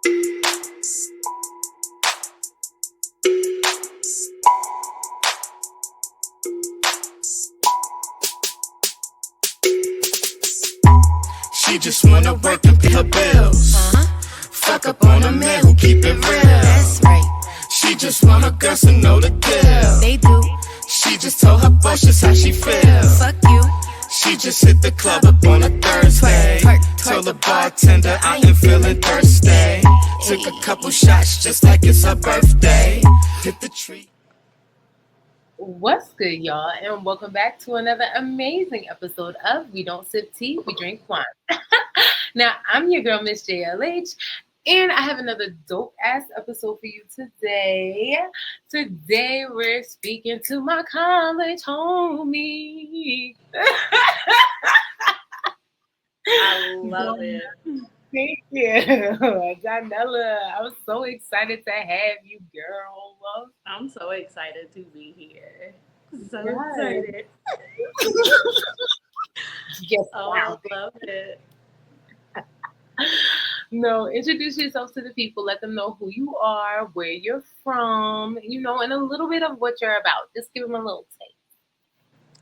She just wanna work and pay her bills. Fuck up on a man who keep it real. That's right. She just want her girls to know the deal. They do. She just told her boss just how she feel. Fuck you. She just hit the club up on a Thursday. Told the bartender I ain't feeling thirsty. Took a couple shots just like it's her birthday. Hit the tree. What's good, y'all, and welcome back to another amazing episode of We Don't Sip Tea, We Drink Wine. Now, I'm your girl, Miss JLH, and I have another dope-ass episode for you today. Today, we're speaking to my college homie. I love it. Thank you, Donella. I'm so excited to have you, girl. I'm so excited to be here. So Yes. excited. Yes, Oh, wow. I love it. No, introduce yourself to the people. Let them know who you are, where you're from, and a little bit of what you're about. Just give them a little taste.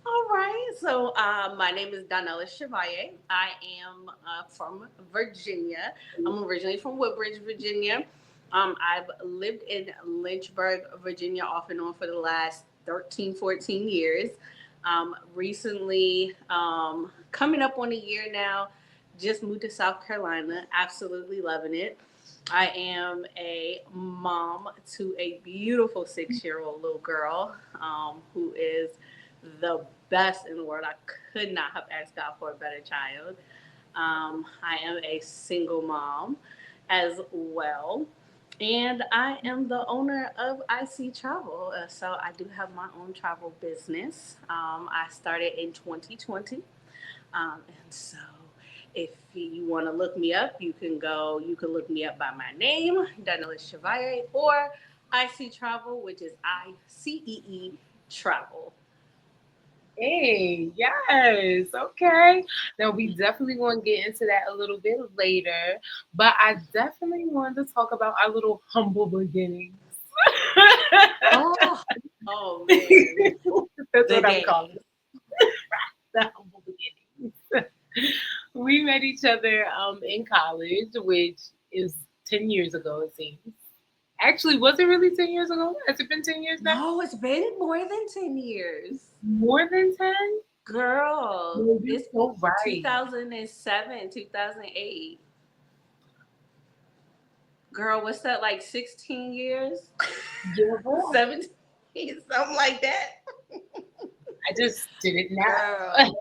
All right. So my name is Donella Chevalier. I am from Virginia. I'm originally from Woodbridge, Virginia. I've lived in Lynchburg, Virginia off and on for the last 13, 14 years. Recently, coming up on a year now, just moved to South Carolina. Absolutely loving it. I am a mom to a beautiful 6-year-old little girl who is the best in the world. I could not have asked God for a better child. I am a single mom as well. And I am the owner of I Cee Travel. So I do have my own travel business. I started in 2020. And so if you want to look me up, you can look me up by my name, Donella Chevalier, or I Cee Travel, which is ICEE Travel. Hey, yes, okay. Now, we definitely want to get into that a little bit later, but I definitely wanted to talk about our little humble beginnings. Oh man. That's what I'm calling it. The humble beginnings. We met each other in college, which is 10 years ago, it seems. Actually, was it really 10 years ago? Has it been 10 years now? No, it's been more than 10 years. More than 10? Girl, No, you're it's so right. 2007, 2008. Girl, what's that, like 16 years? Yeah. 17, something like that. I just did it now. Girl.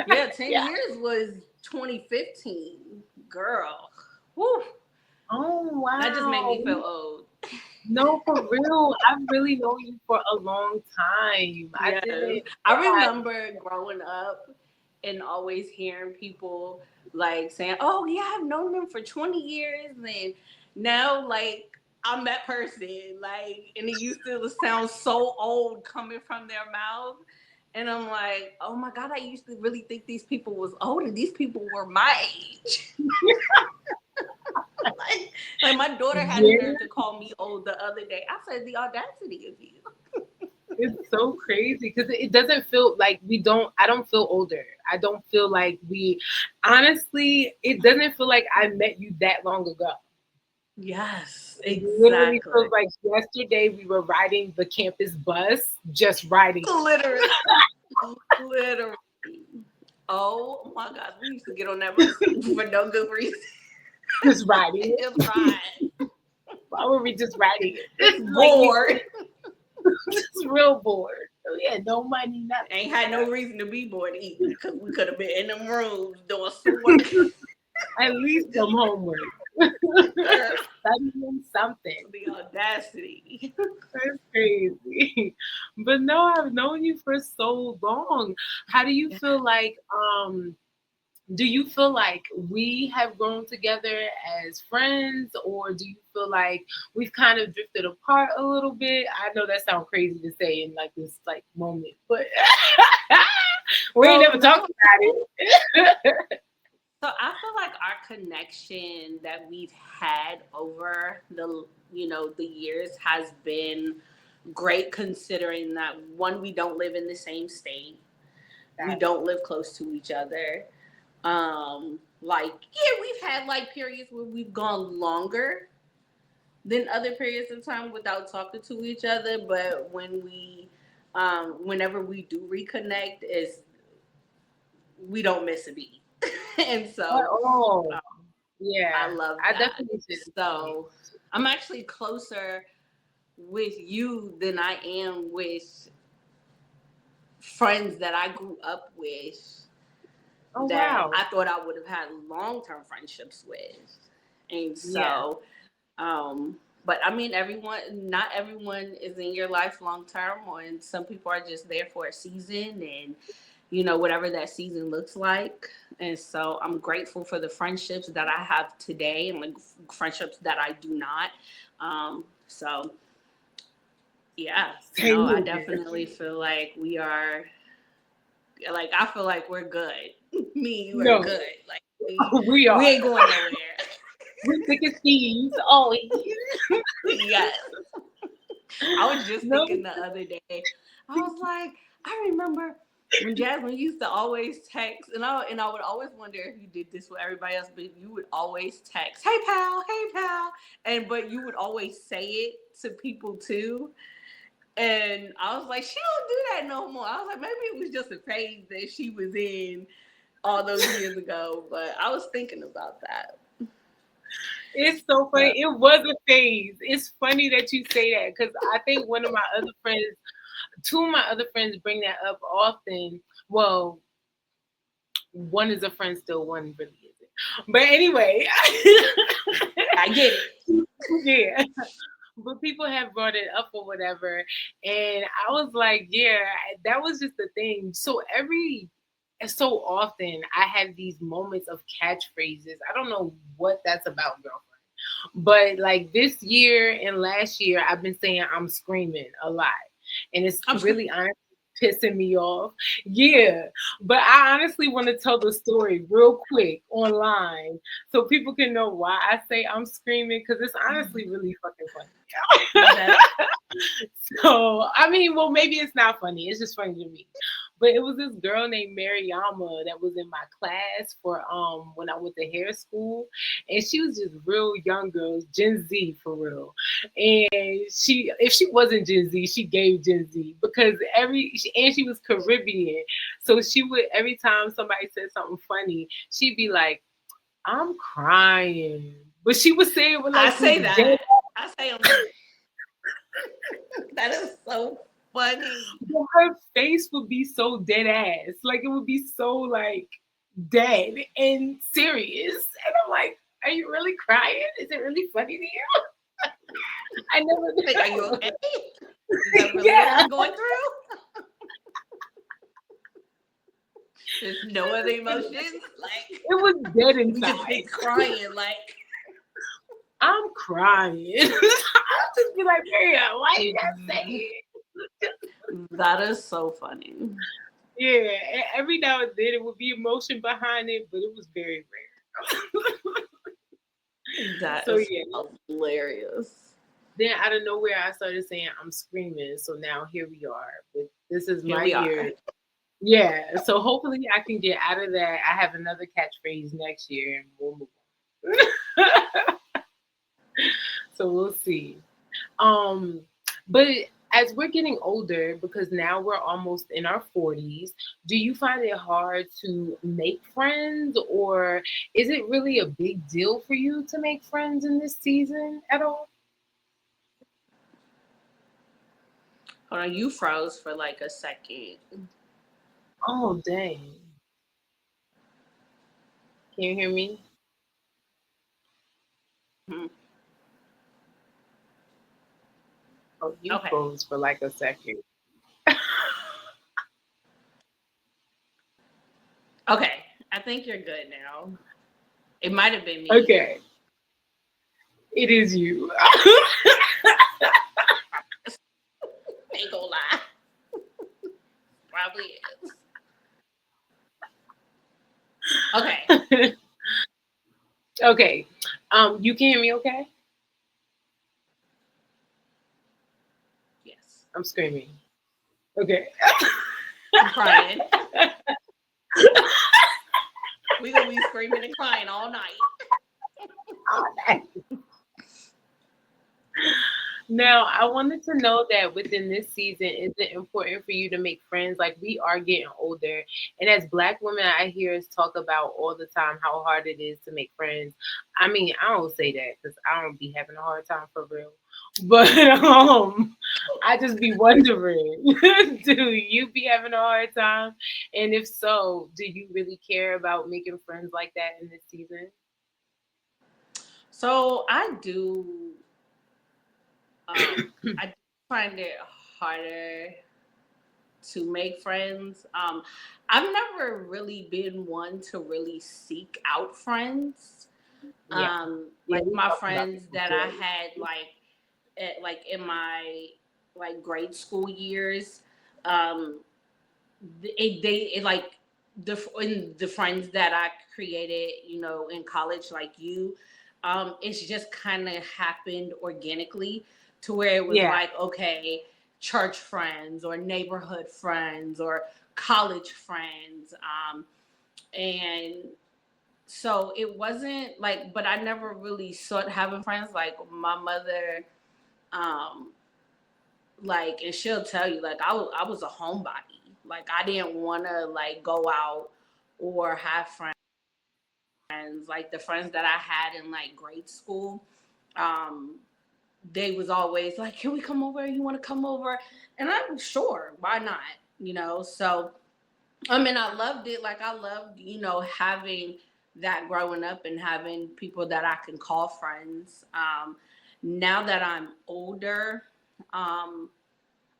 Yeah, 10 years was 2015. Girl. Woo. Oh, wow. That just made me feel old. No, for real. I've really known you for a long time. Yes. I remember growing up and always hearing people like saying, oh, yeah, I've known them for 20 years. And now, like, I'm that person. Like, and it used to sound so old coming from their mouth. And I'm like, oh, my God, I used to really think these people was old. And these people were my age. like my daughter had the nerve to call me old the other day. I said, the audacity of you. It's so crazy because it doesn't feel like I don't feel older. I don't feel like honestly, it doesn't feel like I met you that long ago. Yes, exactly. exactly. It literally feels like yesterday we were riding the campus bus, just riding. Literally. Literally. Oh my God, we used to get on that bus for no good reason. Just riding. Just ride. Why were we just riding it? Just bored. Just real bored. So yeah, no money, nothing. Ain't had no reason to be bored either because we could have been in them rooms doing some work. At least some homework. Studying something. The audacity. That's crazy. But no, I've known you for so long. How do you feel like do you feel like we have grown together as friends, or do you feel like we've kind of drifted apart a little bit? I know that sounds crazy to say in like this like moment, but we ain't never talked about it. So I feel like our connection that we've had over the years has been great, considering that one, we don't live in the same state. We don't live close to each other. We've had like periods where we've gone longer than other periods of time without talking to each other. But whenever we do reconnect, is we don't miss a beat. And so Oh, uh, yeah. I love I that. definitely did the same. So I'm actually closer with you than I am with friends that I grew up with Oh, that wow. I thought I would have had long term friendships with. And Yeah. so, but I mean, not everyone is in your life long term, and some people are just there for a season and, whatever that season looks like. And so I'm grateful for the friendships that I have today and the friendships that I do not. So, yeah, no, Same I here. definitely feel like I feel like we're good. Me and you are No, good. Like we we we are. ain't going nowhere. We thick as thieves always. Yes. I was just No, thinking the other day. I was like, I remember when Jasmine used to always text, and I would always wonder if you did this with everybody else, but you would always text, hey pal," but you would always say it to people too. And I was like, she don't do that no more. I was like, maybe it was just a phase that she was in all those years ago. But I was thinking about that. it's so funny. It was a phase. It's funny that you say that because I think two of my other friends bring that up often. Well, one is a friend still, one really isn't. But anyway, I get it. yeah. But people have brought it up or whatever. And I was like, yeah, that was just the thing. So often I have these moments of catchphrases. I don't know what that's about, girlfriend. But like this year and last year, I've been saying I'm screaming a lot. And it's I'm really honestly pissing me off. Yeah. But I honestly want to tell the story real quick online so people can know why I say I'm screaming because it's honestly really fucking funny. So, I mean, well, maybe it's not funny. It's just funny to me. But it was this girl named Mariama that was in my class for when I went to hair school, and she was just real young girl, Gen Z for real. And if she wasn't Gen Z, she gave Gen Z because she was Caribbean, so she would every time somebody said something funny, she'd be like, "I'm crying," but she would say it with I like this say dead. that. I say that is so funny. Her face would be so dead ass. Like it would be so like dead and serious. And I'm like, are you really crying? Is it really funny to you? I never Like, are you know. okay? Is that really what Yeah. you're going through? There's no other emotions. Like It was dead we just inside. be crying. Like I'm crying. I'll just be like, Maria, why you gotta say it? that is so funny. Yeah. And every now and then it would be emotion behind it, but it was very rare. That So is yeah. hilarious. Then out of nowhere, I started saying I'm screaming. So now here we are. But this is Here my we are. year. Yeah. So hopefully I can get out of that. I have another catchphrase next year, and we'll move on. So we'll see. Um, but as we're getting older, because now we're almost in our 40s, do you find it hard to make friends, or is it really a big deal for you to make friends in this season at all? Hold on, you froze for like a second. Oh, dang. Can you hear me? Mhm. Oh, you Okay. froze for like a second. Okay. I think you're good now. It might have been me. Okay, it is you. Ain't gonna lie. Probably is. Okay. Okay. You can hear me okay? Yes. I'm screaming. Okay. I'm crying. We're gonna be screaming and crying all night. Now, I wanted to know that within this season, is it important for you to make friends? Like, we are getting older. And as Black women, I hear us talk about all the time how hard it is to make friends. I mean, I don't say that because I don't be having a hard time for real. But I just be wondering, do you be having a hard time? And if so, do you really care about making friends like that in this season? So I do find it harder to make friends. I've never really been one to really seek out friends. Yeah. Yeah, Like we my talked about this friends that I before. had like in my like grade school years, um, like the friends that I created, you know, in college, like you, it's just kind of happened organically to where it was Yeah. like, okay, church friends or neighborhood friends or college friends, and so it wasn't like, but I never really sought having friends. Like my mother, um, like, and she'll tell you, like, I was a homebody. Like, I didn't want to like go out or have friends. Like the friends that I had in like grade school, um, they was always like, "Can we come over? You want to come over?" And I'm sure, why not? You know, so I mean, I loved it. Like, I loved, you know, having that growing up and having people that I can call friends. Now that I'm older, um,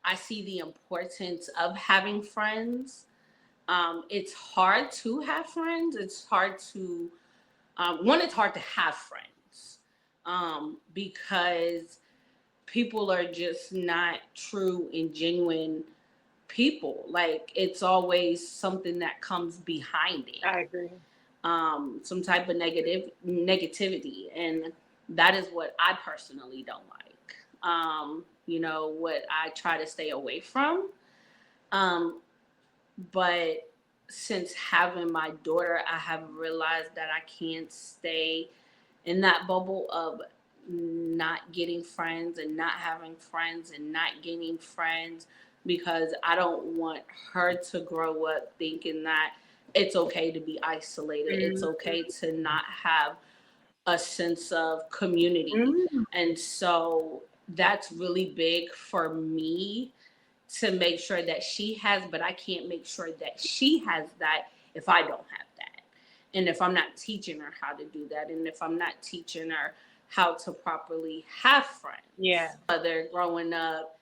I see the importance of having friends. It's hard to have friends. It's hard to, one, it's hard to have friends because people are just not true and genuine people. Like, it's always something that comes behind it, I agree. some type of negativity. And that is what I personally don't like. You know, what I try to stay away from. Um, but since having my daughter, I have realized that I can't stay in that bubble of not getting friends and not having friends and not gaining friends, because I don't want her to grow up thinking that it's okay to be isolated. It's Mm. okay to not have a sense of community. Mm. And so that's really big for me to make sure that she has, but I can't make sure that she has that if I don't have that. And if I'm not teaching her how to do that, and if I'm not teaching her how to properly have Yeah. friends. Mother growing up,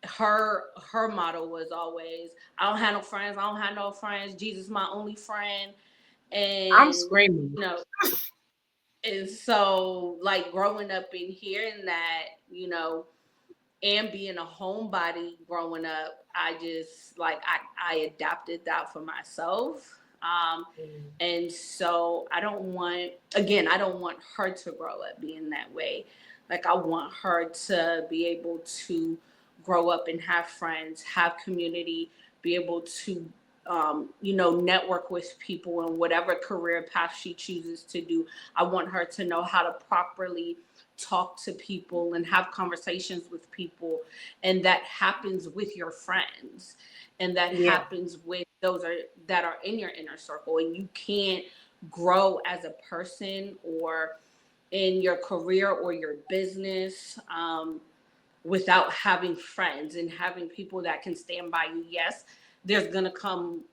her motto was always, I don't have no friends, I don't have no friends, Jesus my only friend. I'm And screaming. you know, and so like growing up and hearing that, you know, and being a homebody growing up, I just like I adapted that for myself. Mm. And so I don't want her to grow up being that way. Like, I want her to be able to grow up and have friends, have community, be able to, you know, network with people in whatever career path she chooses to do. I want her to know how to properly talk to people and have conversations with people. And that happens with your friends. And that Yeah. happens with those that are in your inner circle. And you can't grow as a person or in your career or your business, without having friends and having people that can stand by you. Yes, there's gonna come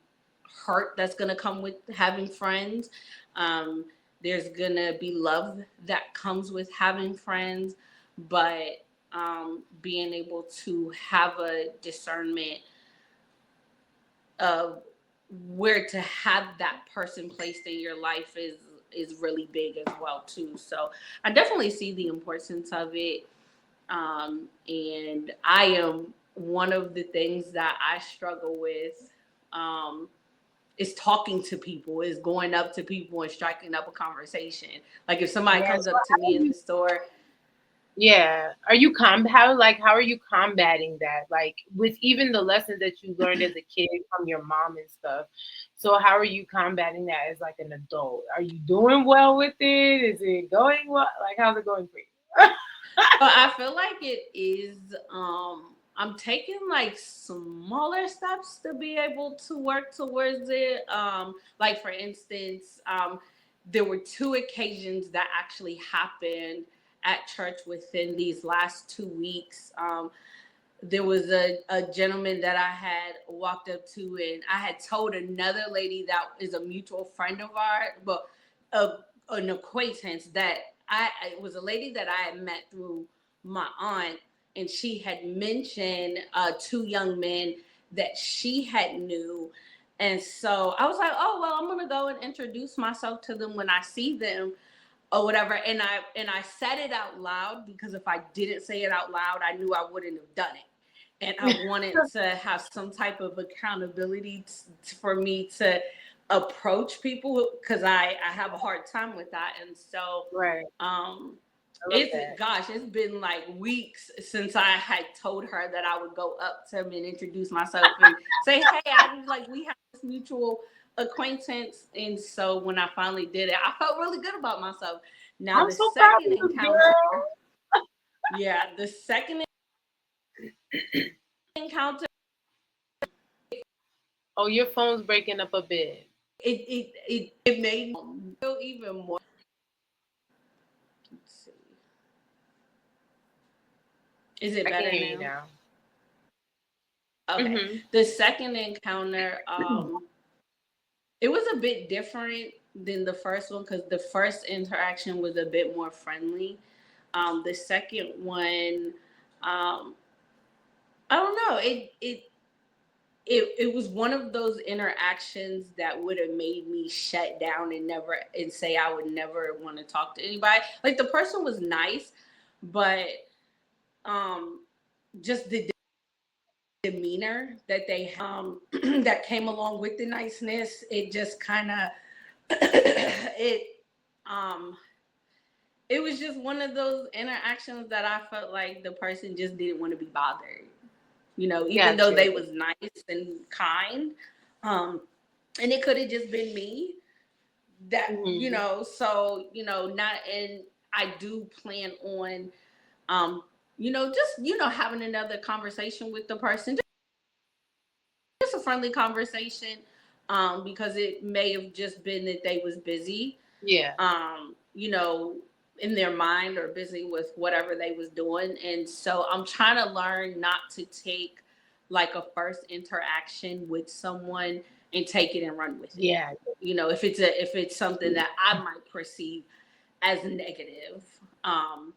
hurt that's gonna come with having friends. Um, there's gonna be love that comes with having friends, but being able to have a discernment of where to have that person placed in your life is really big as well too. So I definitely see the importance of it. And I am one of the things that I struggle with, um, is talking to people, is going up to people and striking up a conversation. Like if somebody Yeah, comes so up to me in the store, yeah. How are you combating that? Like with even the lessons that you learned as a kid from your mom and stuff. So how are you combating that as like an adult? Are you doing well with it? Is it going well? Like how's it going for you? but I feel like it is. I'm taking like smaller steps to be able to work towards it. Like for instance, there were two occasions that actually happened at church within these last 2 weeks. There was a gentleman that I had walked up to, and I had told another lady that is a mutual friend of ours, but an acquaintance that it was a lady that I had met through my aunt, and she had mentioned two young men that she had knew. And so I was like, oh well, I'm gonna go and introduce myself to them when I see them or whatever. And I said it out loud because if I didn't say it out loud, I knew I wouldn't have done it. And I wanted to have some type of accountability for me to approach people because I have a hard time with that. And so Right. um I love that. it's been like weeks since I had told her that I would go up to him and introduce myself and say, hey, I was like, we have this mutual acquaintance. And so when I finally did it, I felt really good about myself. Now I'm the so proud of second you, encounter, girl. the second encounter, Oh, your phone's breaking up a bit. it made me feel even more. Let's see. Is it I can better hear you now? now. Okay. Hmm. The second encounter, it was a bit different than the first one because the first interaction was a bit more friendly. The second one, um, I don't know. It was one of those interactions that would have made me shut down and say I would never want to talk to anybody. Like the person was nice, but um, just the demeanor that they that came along with the niceness, it just kind of it um it was just one of those interactions that I felt like the person just didn't want to be bothered, even though Gotcha. they was nice and kind. And it could have just been me that, Hmm. so, not, and I do plan on, just, having another conversation with the person, just a friendly conversation, because it may have just been that they was busy, Yeah. in their mind or busy with whatever they was doing. And so I'm trying to learn not to take like a first interaction with someone and take it and run with it. Yeah. If it's something that I might perceive as negative. I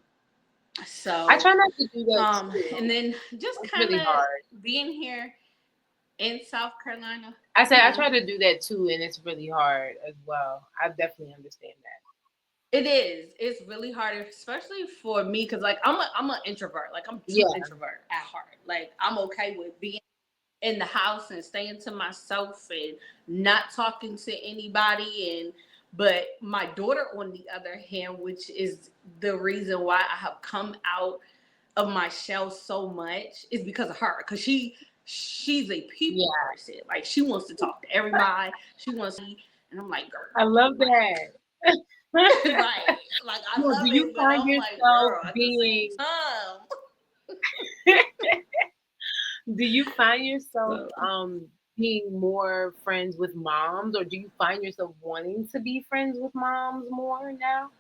So try not to do that too. and then just It's kind really hard. of being here in South Carolina. I said I Hmm. try to do that too, and it's really hard as well. I definitely understand that. It is. It's really hard, especially for me, because like I'm an introvert. Like I'm too Yeah. introvert at heart. Like I'm okay with being in the house and staying to myself and not talking to anybody. And but my daughter, on the other hand, which is the reason why I have come out of my shell so much, is because of her. Because she's a people Yeah. person. Like she wants to talk to everybody. She wants to, and I'm like, girl, I love like that. right. Like I Well, do love you it, but find I'm like, yourself girl, at the same being time. do you find yourself So, being more friends with moms, or do you find yourself wanting to be friends with moms more now?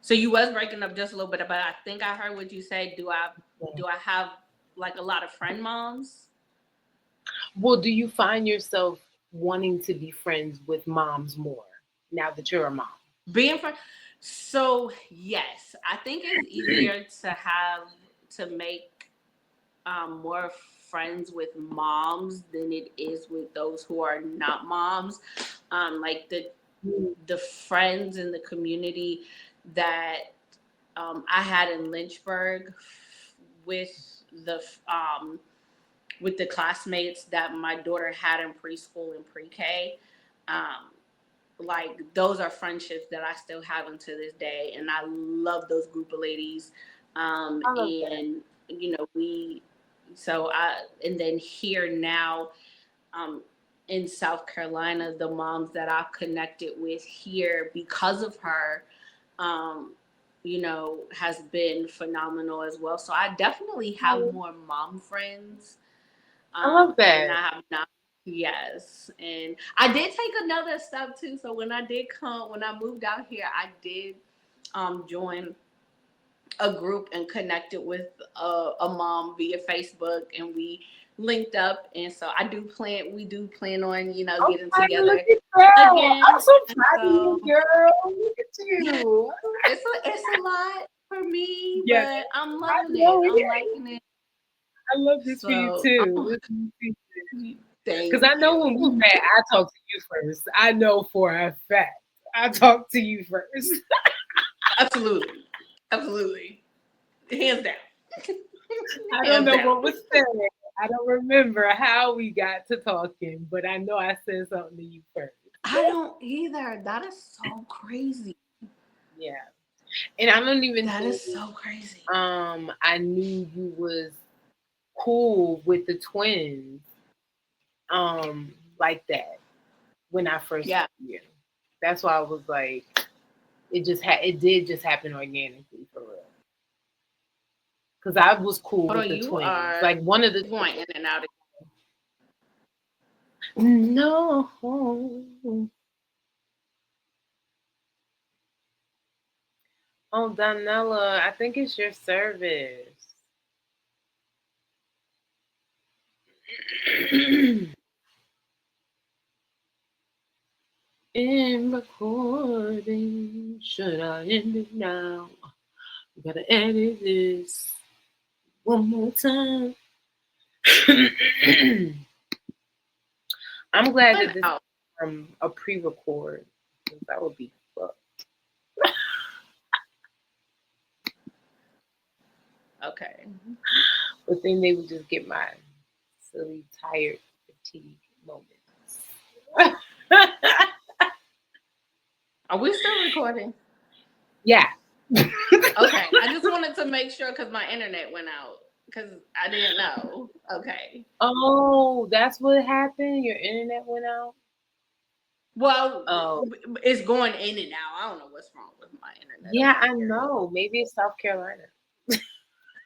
so you was breaking up just a little bit, but I think I heard what you said. Yeah. Do I have like a lot of friend moms? Well, do you find yourself wanting to be friends with moms more now that you're a mom? Being friend. So yes, I think it's easier to make more friends with moms than it is with those who are not moms. Like Mm. the friends in the community that I had in Lynchburg with the with the classmates that my daughter had in preschool and pre-K. Um, like those are friendships that I still have until this day, and I love those group of ladies. I love that. And we, so I, and then here now, um, in South Carolina, the moms that I've connected with here because of her, um, has been phenomenal as well. So I definitely have more mom friends I love than that. I have not. Yes, and I did take another step too. So when I moved out here, I did join a group and connected with a mom via Facebook, and we linked up. And so we do plan on getting Okay, look together at that. I'm again. so And proud of so you, girl. Look at yeah, you. it's a lot for me, Yeah, but I'm I loving it. know I'm it. liking it. I love this for you So too. Because thank I know when we you. met, I talked to you first. I know for a fact. I talked to you first. Absolutely, absolutely, hands down. I don't Hands know down. what was said. I don't remember how we got to talking, but I know I said something to you first. I don't either. That is so crazy. Yeah. And I don't even That think is so crazy. I knew you was cool with the twins like that when I first Yeah. met you. That's why I was like it did just happen organically for real. Cuz I was cool Hold with on, the you twins. are Like one of the going in and out. no. Oh, Donella, I think it's your service. In recording, should I end it now? Gotta edit this one more time. I'm glad Going that this is out. a pre-record. 'Cause that would be fucked. Okay. But then they would just get my silly, tired, fatigue moments. Are we still recording? Yeah. Okay. I just wanted to make sure because my internet went out because I didn't know. Okay. Oh, that's what happened. Your internet went out. Well, Oh, it's going in and out. I don't know what's wrong with my internet yeah, over I here. know. Maybe it's South Carolina.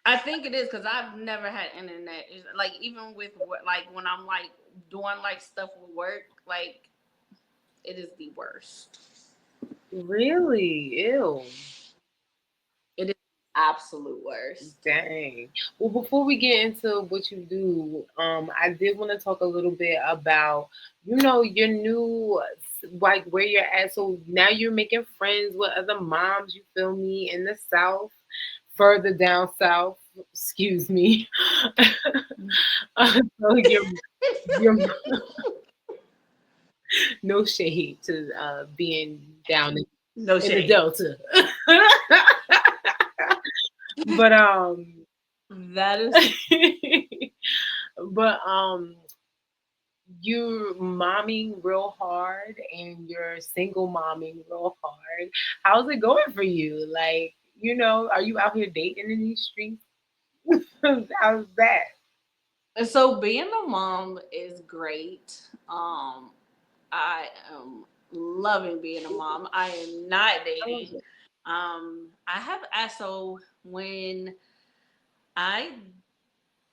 I think it is because I've never had internet. Like even with like when I'm like doing like stuff with work, like it is the worst. Really? Ew. It is absolute worst. Dang. Well, before we get into what you do, I did want to talk a little bit about, your new, like where you're at. So now you're making friends with other moms, you feel me, in the South, further down South, excuse me. So you're no shade to being down No in the shade. Delta. But That is but you're momming real hard and you're single momming real hard. How's it going for you? Like, are you out here dating in these streets? How's that? so being a mom is great. I am loving being a mom. I am not I love dating. it. I have asked so when I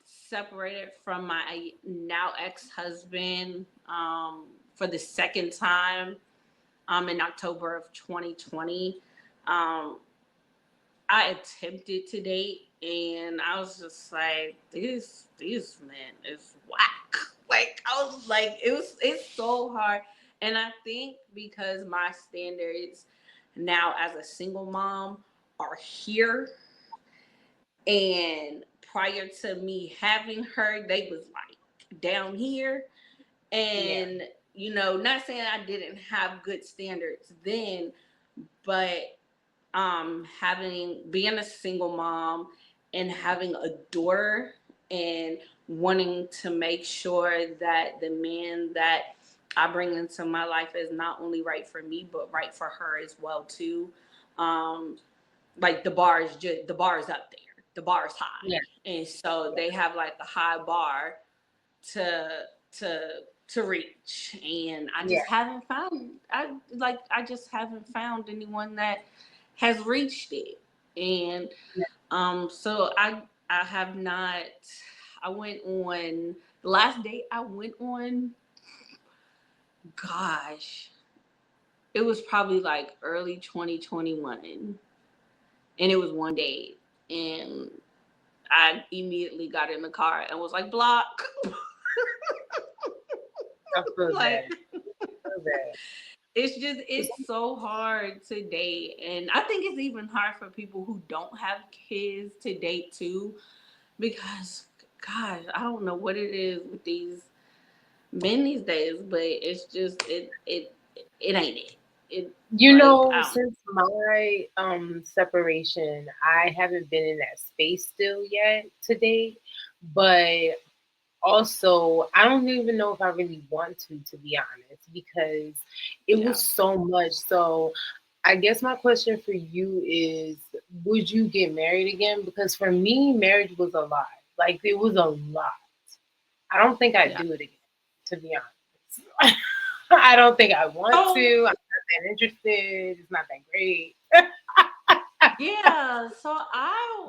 separated from my now ex-husband for the second time in October of 2020. Um, I attempted to date, and I was just like, this man is whack. Like I was like, it's so hard, and I think because my standards now as a single mom are here, and prior to me having her, they was like down here, Yeah. and not saying I didn't have good standards then, but having being a single mom and having a daughter and wanting to make sure that the man that I bring into my life is not only right for me, but right for her as well too. Um, like the bar is up there, the bar is high, Yeah. and so Yeah. they have like a high bar to to to reach, and Yeah. I just haven't found anyone that has reached it. And Yeah. so I have not. I went on the last date I went on, gosh, it was probably like early 2021, and it was one date, and I immediately got in the car and was like, block. I feel Like, that. I feel that. it's so hard to date, and I think it's even hard for people who don't have kids to date too, because gosh, I don't know what it is with these men these days, but it's just it ain't it. It You like know, I don't. since my separation, I haven't been in that space still yet to date. But also, I don't even know if I really want to be honest, because it Yeah. was so much. So I guess my question for you is, would you get married again? Because for me, marriage was a lot. Like it was a lot. I don't think I'd Yeah. do it again, to be honest. I don't think I want So to. I'm not that interested. It's not that great. yeah. So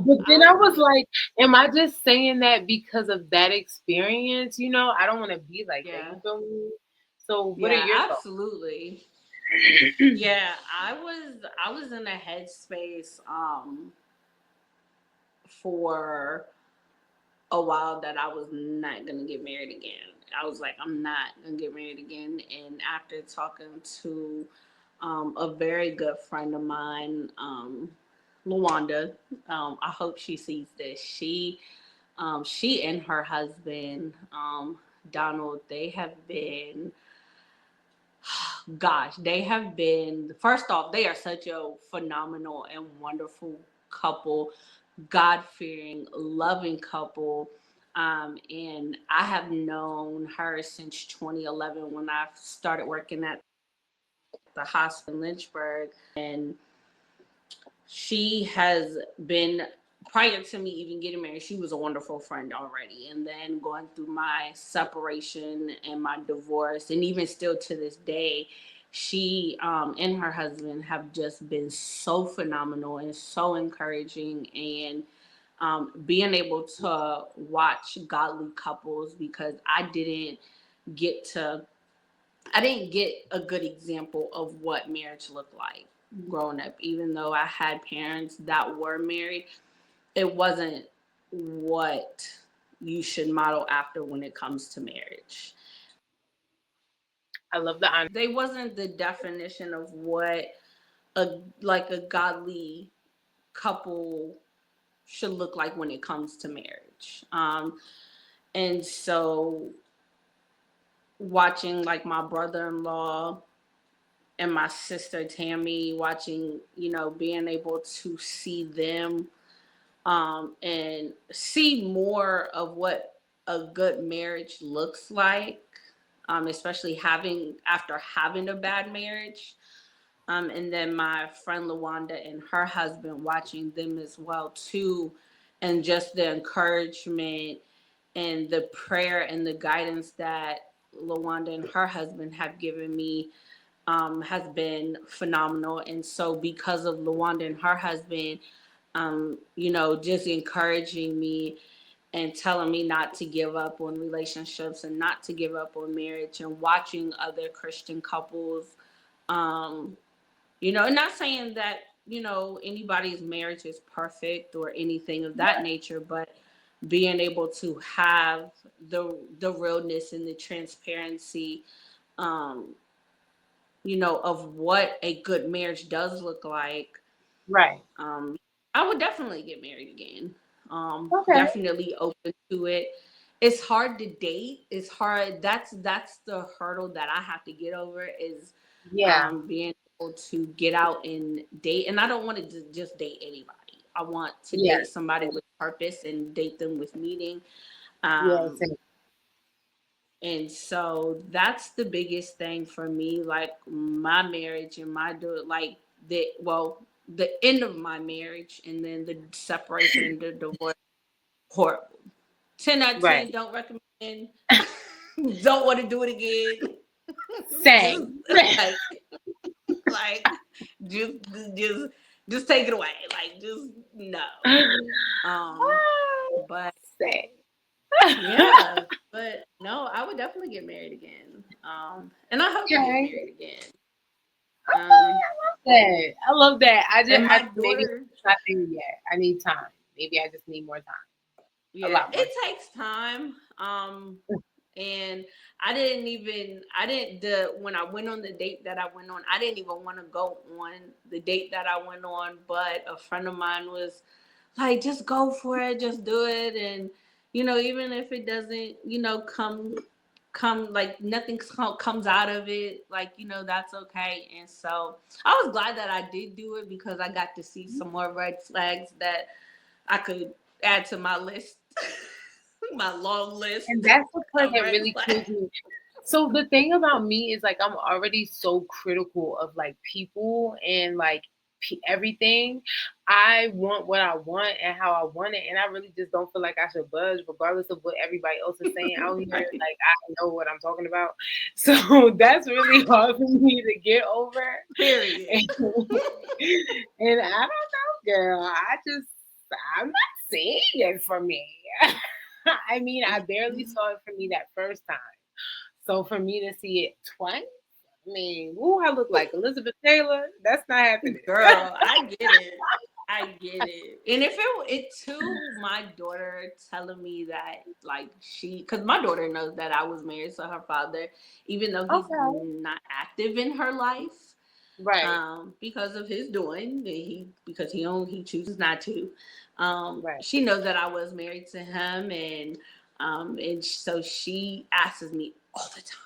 But then I I was would. like, am I just saying that because of that experience? I don't want to be like that. Yeah. You feel me? So, what are Yeah. your thoughts? Absolutely. Yeah. I was in a headspace for a while that I was not gonna get married again. I was like, I'm not gonna get married again. And after talking to a very good friend of mine, Luanda, I hope she sees this. She and her husband, Donald, they have been, gosh, they have been. First off, they are such a phenomenal and wonderful couple, God fearing, loving couple. And I have known her since 2011 when I started working at the hospital in Lynchburg. And she has been, prior to me even getting married, she was a wonderful friend already. And then going through my separation and my divorce, and even still to this day, she and her husband have just been so phenomenal and so encouraging. And being able to watch godly couples, because get to I didn't get a good example of what marriage looked like growing up. Even though I had parents that were married, it wasn't what you should model after when it comes to marriage. I love the honor. They wasn't the definition of what a godly couple should look like when it comes to marriage. And so watching like my brother-in-law and my sister Tammy, watching, being able to see them and see more of what a good marriage looks like, especially after having a bad marriage. And then my friend Lawanda and her husband, watching them as well too, and just the encouragement and the prayer and the guidance that Lawanda and her husband have given me has been phenomenal. And so, because of Lawanda and her husband, just encouraging me and telling me not to give up on relationships and not to give up on marriage, and watching other Christian couples, um, and not saying that, anybody's marriage is perfect or anything of that nature, but being able to have the realness and the transparency, um, of what a good marriage does look like. Right. um, I would definitely get married again. Okay. Definitely open to it. It's hard to date. It's hard. That's the hurdle that I have to get over, is Yeah. being able to get out and date. And I don't want to just date anybody. I want to Yeah. date somebody with purpose and date them with meaning. Yeah, Um, same. and so that's the biggest thing for me. Like my marriage and like the end of my marriage and then the separation and the divorce, horrible. 10 out of Right. 10, don't recommend. Don't want to do it again. Just Same. like like just just just take it away. Like just no. Um but Same. yeah, but no, I would definitely get married again. And I hope to get Okay. married again. Okay, Um I love that. and I my maybe daughter, it's not there yet. I need time. Maybe I just need more time. A yeah, lot more it takes time. And I didn't the when I went on the date that I went on, I didn't even want to go on the date that I went on, but a friend of mine was like, just go for it, just do it. And even if it doesn't, come like nothing comes out of it, like that's okay. And so I was glad that I did do it because I got to see some more red flags that I could add to my list. My long list And that's the part of that red really kills flags. me. So the thing about me is like I'm already so critical of like people and like everything. I want what I want and how I want it, and I really just don't feel like I should budge, regardless of what everybody else is saying out here. Right. Like I know what I'm talking about, so that's really hard for me to get over. Period. And, and I don't know, girl. I'm not seeing it for me. I mean, I barely saw it for me that first time. So for me to see it twice, I mean, ooh, I look like Elizabeth Taylor. That's not happening. Girl, I get it. I get it. And if it too, my daughter telling me that like because my daughter knows that I was married to her father, even though he's Okay. not active in her life, Right. because of his doing, because he chooses not to. Right. She knows that I was married to him, and so she asks me all the time.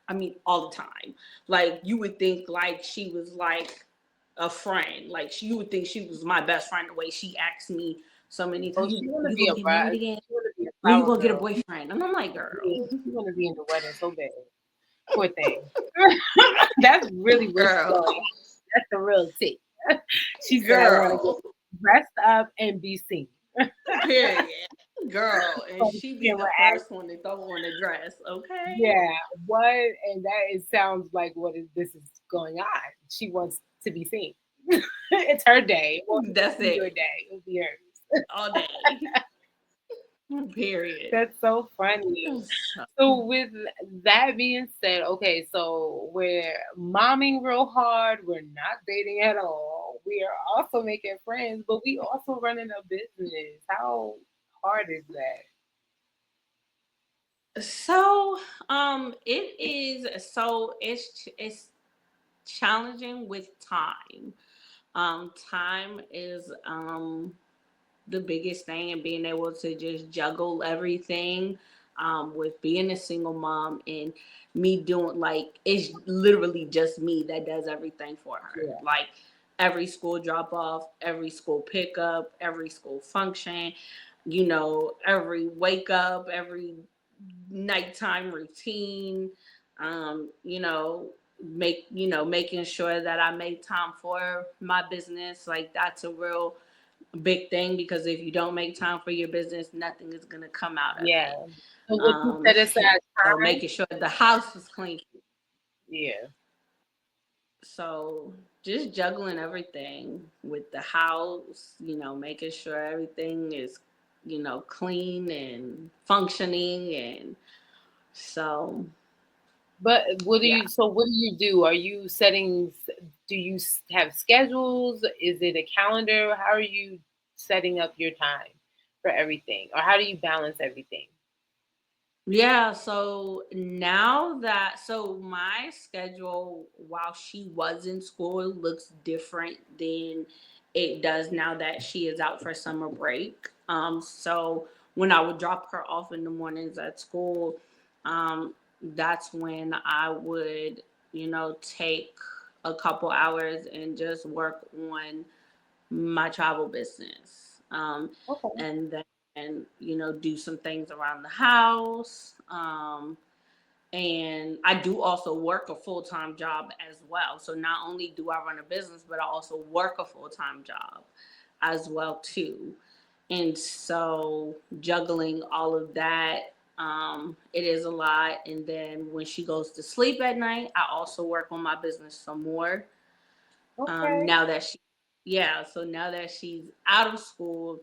I mean, all the time. Like you would think, like she was like a friend. Like you would think she was my best friend. The way she asked me so many Oh, times, she wanna you be gonna a get married bride. again? She wanna be a When you flower gonna get a girl. boyfriend? And I'm like, Yeah, girl, she wanna be in the wedding so bad. Poor thing. That's really where she's girl, going. That's the real tea. She said, I want to get girl. dressed up and be seen. Period. Girl, and So she she be can the react. first one to throw on the dress, okay? Yeah, what? And that it sounds like this is going on. She wants to be seen. It's her day. Well, it That's won't be your it. day. It'll be hers. All day. Period. That's so funny. So, So with that being said, okay, so we're momming real hard. We're not dating at all. We are also making friends, but we also running a business. How hard is that? it is so it's challenging with time. Time is the biggest thing, and being able to just juggle everything, with being a single mom and me doing like it's literally just me that does everything for her. Yeah. Like every school drop off, every school pickup, every school function, every wake up, every nighttime routine, making sure that I make time for my business. Like that's a real big thing because if you don't make time for your business, nothing is gonna come out of Yeah. it. So would you Um, set aside so time? making sure the house is clean. Yeah. So just juggling everything with the house, making sure everything is, clean and functioning, and so But yeah. what do you do? Are you setting, do you have schedules? Is it a calendar? How are you setting up your time for everything? Or how do you balance everything? Yeah, so so my schedule while she was in school looks different than it does now that she is out for summer break. So when I would drop her off in the mornings at school, that's when I would, take a couple hours and just work on my travel business. Okay. And then and do some things around the house. And I do also work a full-time job as well. So not only do I run a business, but I also work a full-time job as well too. And so juggling all of that, it is a lot. And then when she goes to sleep at night, I also work on my business some more. Okay. Now that so now that she's out of school,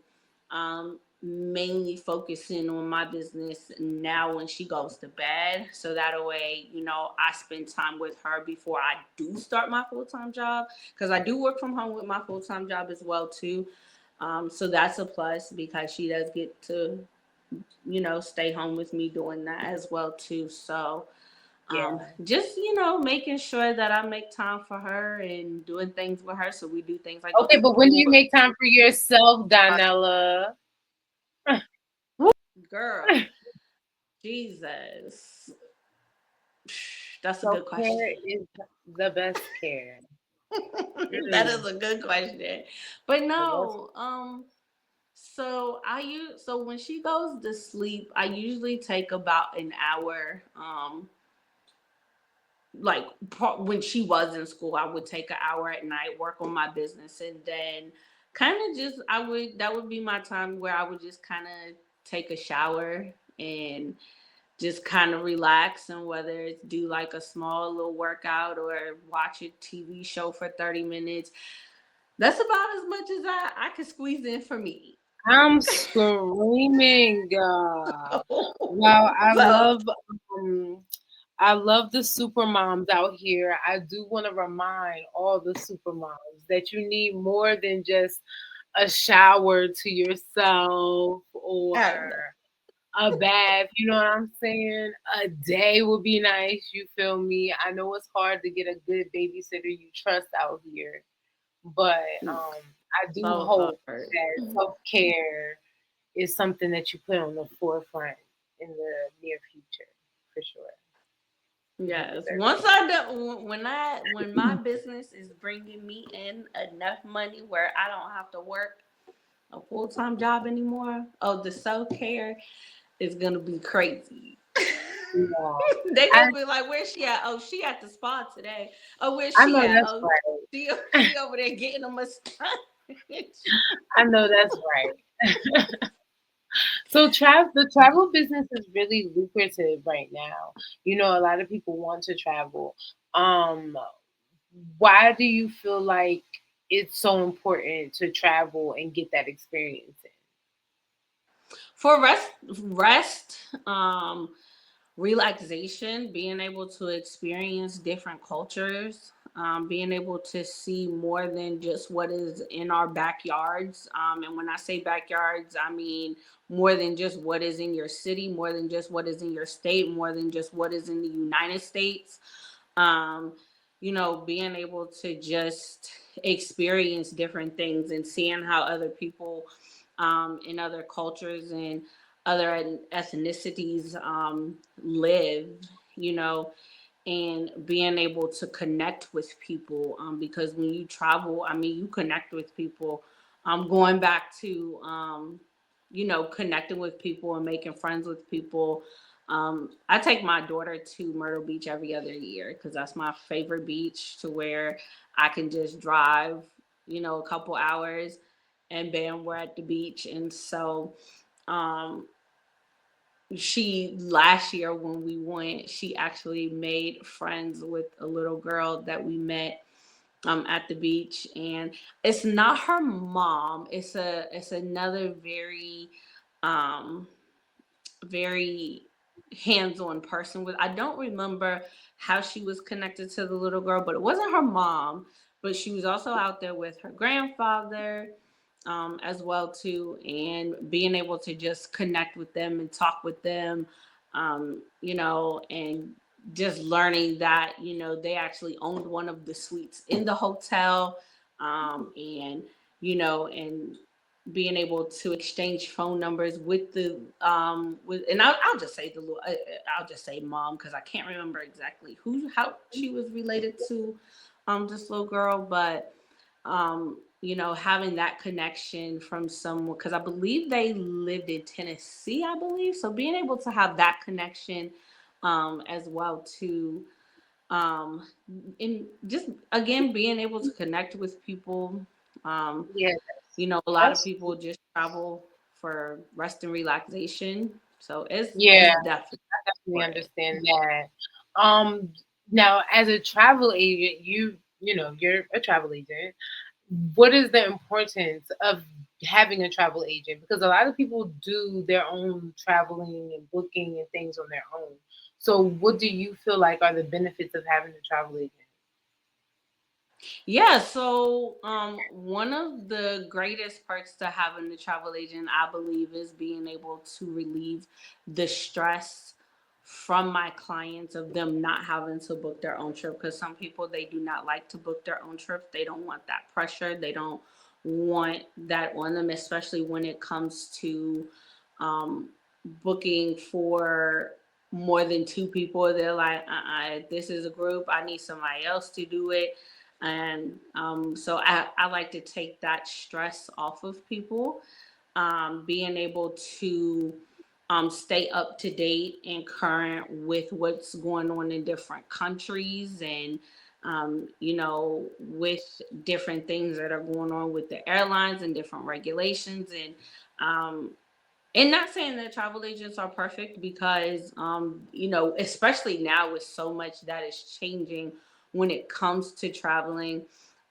mainly focusing on my business now when she goes to bed. So that way, I spend time with her before I do start my full-time job. Because I do work from home with my full-time job as well too. So that's a plus because she does get to, stay home with me doing that as well too. So Yeah. just making sure that I make time for her and doing things with her. So we do things like go to Okay, the but when do pool. you make time for yourself, Donella? Girl, Jesus, that's a Self good care question. is the best care. That Mm, is a good question, but the best. no. So when she goes to sleep, I usually take about an hour. Like when she was in school, I would take an hour at night, work on my business, and then kind of just that would be my time where I would just kind of take a shower and just kind of relax, and whether it's do like a small little workout or watch a TV show for 30 minutes. That's about as much as I can squeeze in for me. I'm screaming. Wow, So um, I love the super moms out here. I do want to remind all the super moms that you need more than just a shower to yourself or and a bath. You know what I'm saying? A day would be nice. You feel me? I know it's hard to get a good babysitter you trust out here, but I do so hope hard. that self care is something that you put on the forefront in the near future, for sure. 'Cause you Yes. deserve Once I do, when my business is bringing me in enough money where I don't have to work a full time job anymore, oh, the self care is gonna be crazy. it. Yeah, They I gonna be like, "Where's she at? Oh, she at the spa today. Oh, where's I she know at? that's Oh, right. she over there getting a massage." I know that's right. So the travel business is really lucrative right now. You know, a lot of people want to travel. Um, why do you feel like it's so important to travel and get that experience in? For rest, relaxation, being able to experience different cultures, being able to see more than just what is in our backyards. And when I say backyards, I mean more than just what is in your city, more than just what is in your state, more than just what is in the United States. Um, being able to just experience different things and seeing how other people in other cultures and other ethnicities live, you know, and being able to connect with people. Because when you travel, I mean, you connect with people. Going back to, connecting with people and making friends with people. I take my daughter to Myrtle Beach every other year because that's my favorite beach to where I can just drive, a couple hours and bam, we're at the beach. And so, um, she last year when we went, she actually made friends with a little girl that we met at the beach, and it's not her mom. It's another um very hands-on person with. I don't remember how she was connected to the little girl, but it wasn't her mom. But she was also out there with her grandfather as well too, and being able to just connect with them and talk with them, and just learning that they actually owned one of the suites in the hotel, and and being able to exchange phone numbers with the with and I'll just say I'll just say mom because I can't remember exactly how she was related to this little girl, but having that connection from someone, because I believe they lived in Tennessee, I believe. So being able to have that connection as well too, um, and just again being able to connect with people. Um, Yeah, a lot of that's people just travel for rest and relaxation. So it's yeah. definitely We important. understand that. Um, Now, as a travel agent, you're a travel agent. What is the importance of having a travel agent? Because a lot of people do their own traveling and booking and things on their own. So, what do you feel like are the benefits of having a travel agent? Yeah, so one of the greatest perks to having the travel agent, I believe, is being able to relieve the stress from my clients of them not having to book their own trip. Because some people, they do not like to book their own trip. They don't want that pressure. They don't want that on them, especially when it comes to um, booking for more than two people. They're like, this is a group. I need somebody else to do it. And so I like to take that stress off of people, being able to stay up to date and current with what's going on in different countries, and with different things that are going on with the airlines and different regulations. Um, and not saying that travel agents are perfect, because especially now with so much that is changing when it comes to traveling,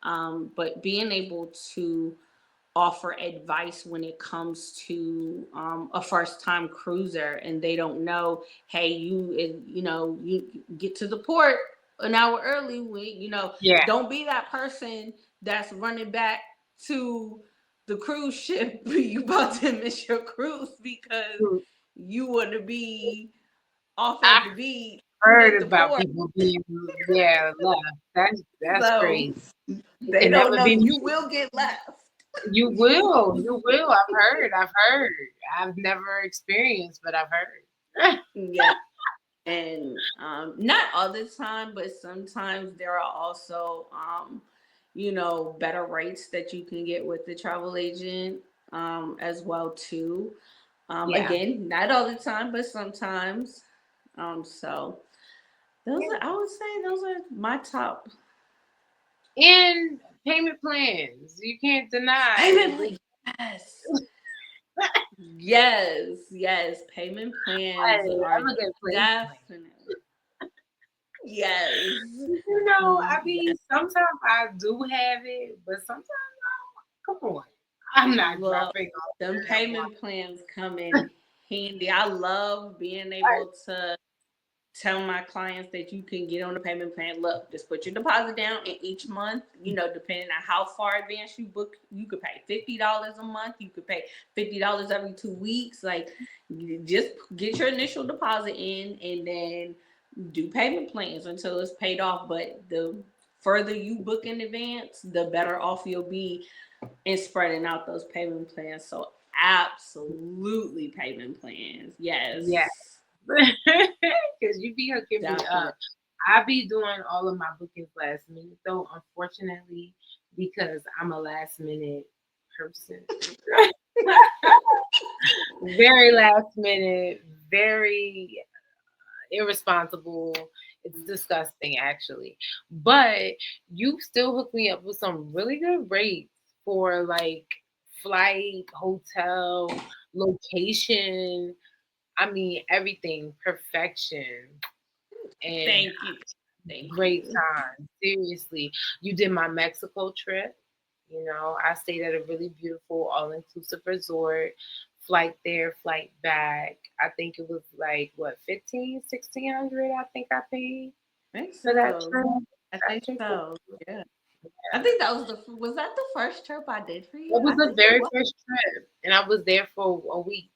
but being able to offer advice when it comes to a first time cruiser, and they don't know, hey, you get to the port an hour early. Yeah. Don't be that person that's running back to the cruise ship. You about to miss your cruise because you want to be off I at the beach at heard the about port. people being, yeah, left. That's So crazy. they And that don't would know be you will get left. You will. You will. I've heard. I've never experienced, but I've heard. Yeah. And not all the time, but sometimes there are also better rates that you can get with the travel agent, as well too. Yeah. Again, not all the time, but sometimes. So I would say those are my top And payment plans. You can't deny. payment plans. Yes. Yes, yes. Payment I plans are look at payment plan. definitely, yes. I mean, Yes. sometimes I do have it, but sometimes come on. I'm not Look, dropping off them that one. payment plans come in handy. I love being able to tell my clients that you can get on the payment plan. Look, just put your deposit down, and each month, depending on how far advance you book, you could pay $50 a month. You could pay $50 every 2 weeks. Like, you just get your initial deposit in, and then do payment plans until it's paid off. But the further you book in advance, the better off you'll be and spreading out those payment plans. So absolutely payment plans. Yeah. Yes. Because you be hooking me Definitely. up. I be doing all of my bookings last minute, though, unfortunately, because I'm a last minute person. Very last minute, very irresponsible. It's disgusting, actually. But you still hook me up with some really good rates for like flight, hotel, location. I mean, everything, perfection. And Thank you. Thank great you. time. Seriously. You did my Mexico trip. I stayed at a really beautiful all inclusive resort. Flight there, flight back. I think it was like what, 1600 I think I paid I think for that so. trip. I That think trip was, so. Yeah. I yeah. think that was that the first trip I did for It you? was I the think it very was. first trip. And I was there for a week.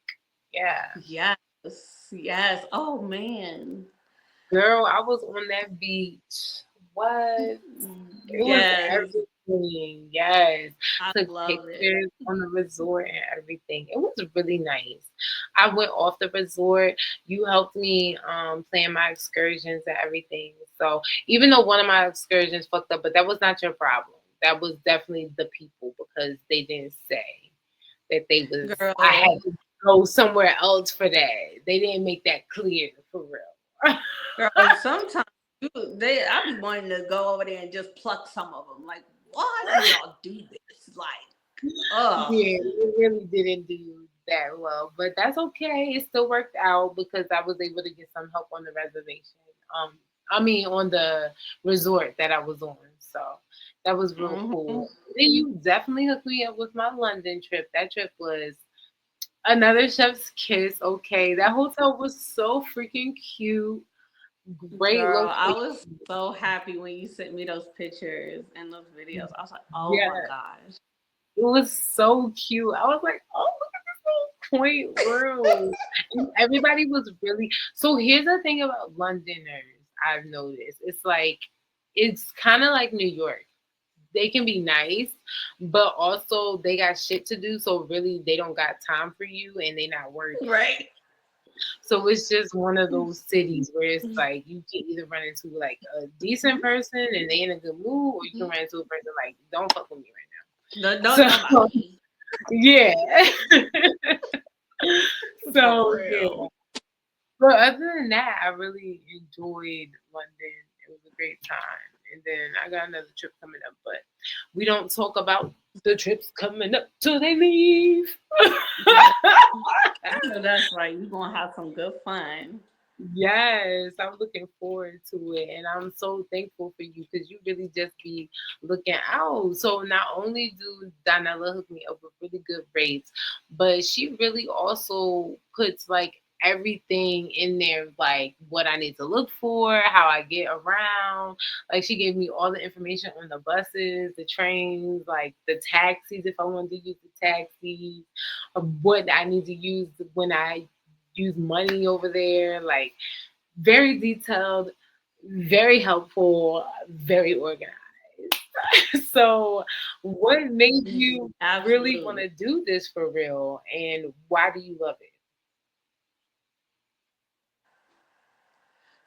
Yeah. Yes. Yes. Oh man. Girl, I was on that beach. What? It was Yes. everything. Yes. I Took love it. pictures on the resort and everything. It was really nice. I went off the resort. You helped me plan my excursions and everything. So even though one of my excursions fucked up, but that was not your problem. that was definitely the people because they didn't say that they was. I Girl, had to go somewhere else for that. They didn't make that clear for real. girl, sometimes I be wanting to go over there and just pluck some of them. Like, why do y'all do this? Like, ugh. Yeah, it really didn't do that well, but that's okay. It still worked out because I was able to get some help on the reservation. Um, I mean, on the resort that I was on. So that was real Hmm. cool. Then you definitely hooked me up with my London trip. That trip was another chef's kiss. Okay, that hotel was so freaking cute. Great Girl, I location. was so happy when you sent me those pictures and those videos. I was like, oh my Yeah, gosh. it was so cute. I was like, oh, look at this little quaint room. And everybody was really. So here's the thing about Londoners I've noticed. It's like, it's kind of like New York. They can be nice, but also they got shit to do. So really, they don't got time for you and they not working. Right. So it's just one of those cities where it's like you can either run into like a decent person and they in a good mood, or you can run into a person like, don't fuck with me No, right now. don't know about So me. yeah. For So yeah. real. But other than that, I really enjoyed London. It was a great time. And then I got another trip coming up, but we don't talk about the trips coming up till they leave. I know that's right. You're gonna have some good fun. Yes, I'm looking forward to it. And I'm so thankful for you because you really just be looking out. So not only do Donella hook me up with really good rates, but she really also puts like everything in there, like what I need to look for, how I get around. Like she gave me all the information on the buses, the trains, like the taxis if I wanted to use the taxis, what I need to use when I use money over there. Like very detailed, very helpful, very organized. So, what made you really want Absolutely. to do this for real, and why do you love it?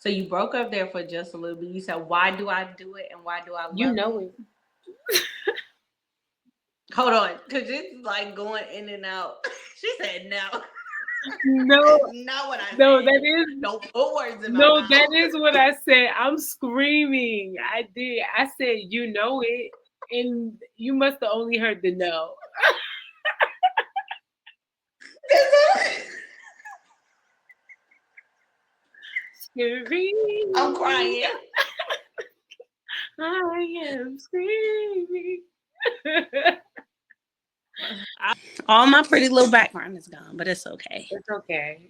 So you broke up there for just a little bit. You said, why do I do it and why do I You love know it? it. Hold on, because it's like going in and out. She said, no. No, That's not what I no, said. that is Don't put words in my no, that mouth. is what I said. I'm screaming. I did. I said, you know it, and you must have only heard the no. I'm Screaming. crying. I am screaming. All my pretty little background is gone, but it's okay. It's okay.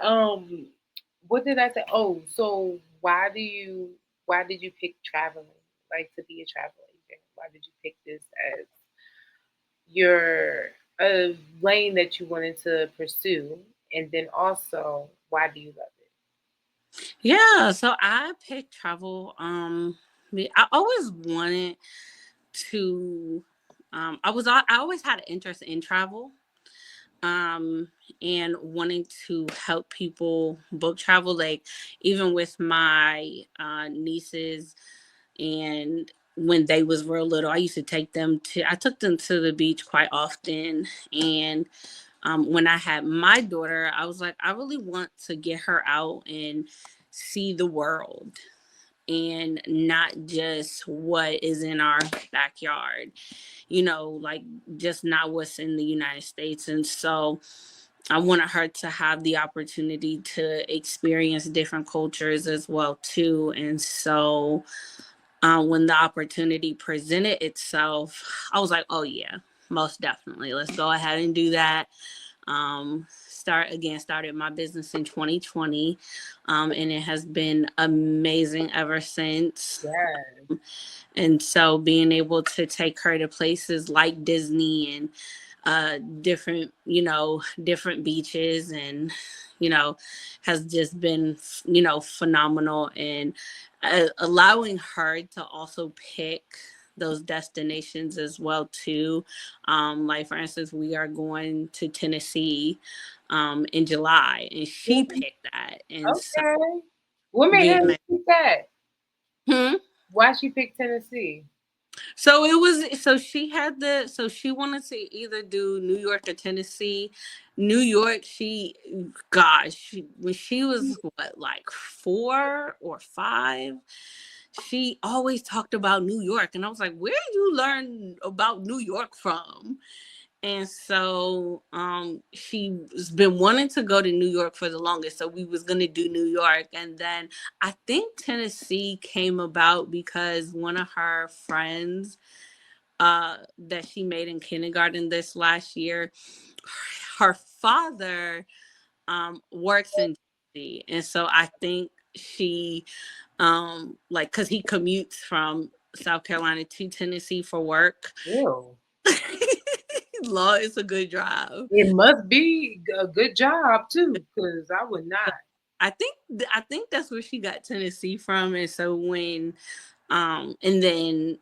Um, what did I say? Oh, so why did you pick traveling? Like to be a travel agent? Why did you pick this as your lane that you wanted to pursue? And then also, why do you love it? Yeah, so I picked travel. I always wanted to. I always had an interest in travel. Um, and wanting to help people book travel, like even with my nieces, and when they was real little, I took them to the beach quite often. And when I had my daughter, I was like, I really want to get her out and see the world and not just what is in our backyard, like just not what's in the United States. And so I wanted her to have the opportunity to experience different cultures as well too. And so when the opportunity presented itself, I was like, oh yeah, most definitely. Let's go ahead and do that. Started my business in 2020, and it has been amazing ever since. Yeah. And so being able to take her to places like Disney and different beaches, and has just been phenomenal. And allowing her to also pick those destinations as well too. Like for instance, we are going to Tennessee in July, and she Mhm. picked that. And so Okay. What made her being think that? Hmm. Why she picked Tennessee? So it was she wanted to either do New York or Tennessee. New York, when she was what, like 4 or 5, she always talked about New York. And I was like, where did you learn about New York from? And so she's been wanting to go to New York for the longest. So we was gonna do New York. And then I think Tennessee came about because one of her friends that she made in kindergarten this last year, her father works in DC. And so I think she like, because he commutes from South Carolina to Tennessee for work. Ew. Law is a good drive. It must be a good job too, because I would not. I think that's where she got Tennessee from. And so and then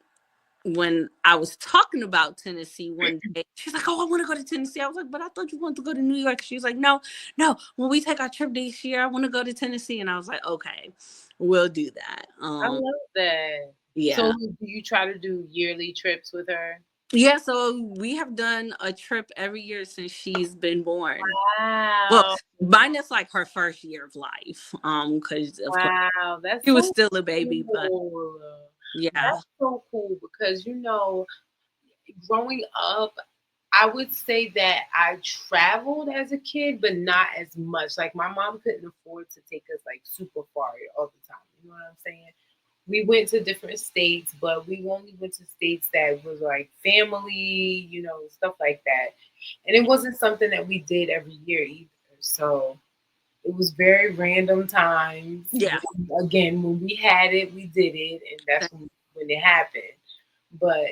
when I was talking about Tennessee one day, she's like, "Oh, I want to go to Tennessee." I was like, "But I thought you wanted to go to New York." She was like, "No, no. When we take our trip this year, I want to go to Tennessee." And I was like, "Okay, we'll do that." I love that. So Yeah, do you try to do yearly trips with her? yeah. So we have done a trip every year since she's been born. Well, Wow. minus like her first year of life, because of course Wow. That's she was so still a baby, but cool. yeah, That's so cool because growing up, I would say that I traveled as a kid, but not as much. Like my mom couldn't afford to take us like super far all the time. You know what I'm saying? We went to different states, but we only went to states that was like family, stuff like that. And it wasn't something that we did every year either. So it was very random times. yeah. Again, when we had it, we did it, and that's when it happened. But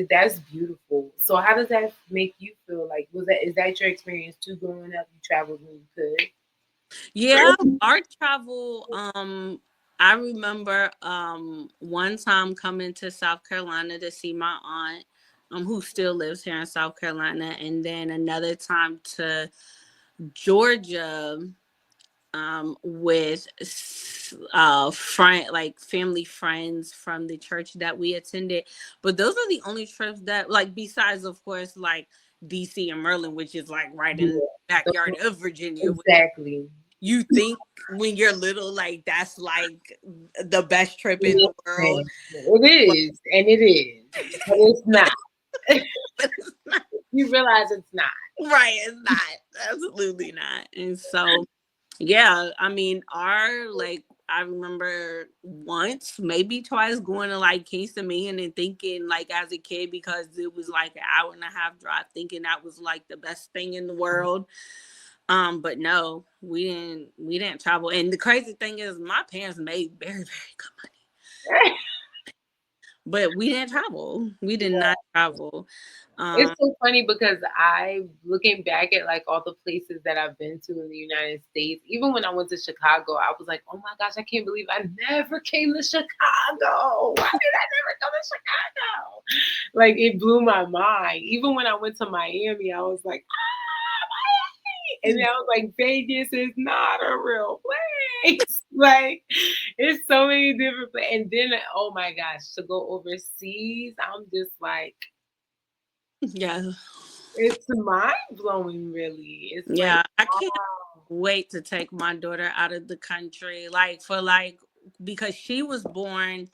that's beautiful. So how does that make you feel? Like, is that your experience too? Growing up, you traveled when you Yeah, our travel, I remember one time coming to South Carolina to see my aunt, who still lives here in South Carolina, and then another time to Georgia, with friend, like family friends from the church that we attended. But those are the only trips that, like, besides of course like DC and Maryland, which is like right in the could. backyard of Virginia. Exactly. You think when you're little, like that's like the best trip in the world. Listen, it is, and it is, but it's not. But it's not. You realize it's not. Right, it's not. Absolutely not. And so yeah, I mean, I remember once, maybe twice, going to like Kingston, Maine, and thinking like as a kid, because it was like an hour and a half drive, thinking that was like the best thing in the world. But no, we didn't travel. And the crazy thing is my parents made very, very good money. But we didn't travel. We did not travel. It's Um so funny because looking back at like all the places that I've been to in the United States, even when I went to Chicago, I was like, oh my gosh, I can't believe I never came to Chicago. Why did I never come to Chicago? Like it blew my mind. Even when I went to Miami, I was like, Miami. And then I was like, Vegas is not a real place. Like it's so many different places. And then oh my gosh, to go overseas, I'm just like yeah. it's mind blowing, really. It's like, Yeah. I can't wow. wait to take my daughter out of the country, like for like, because she was born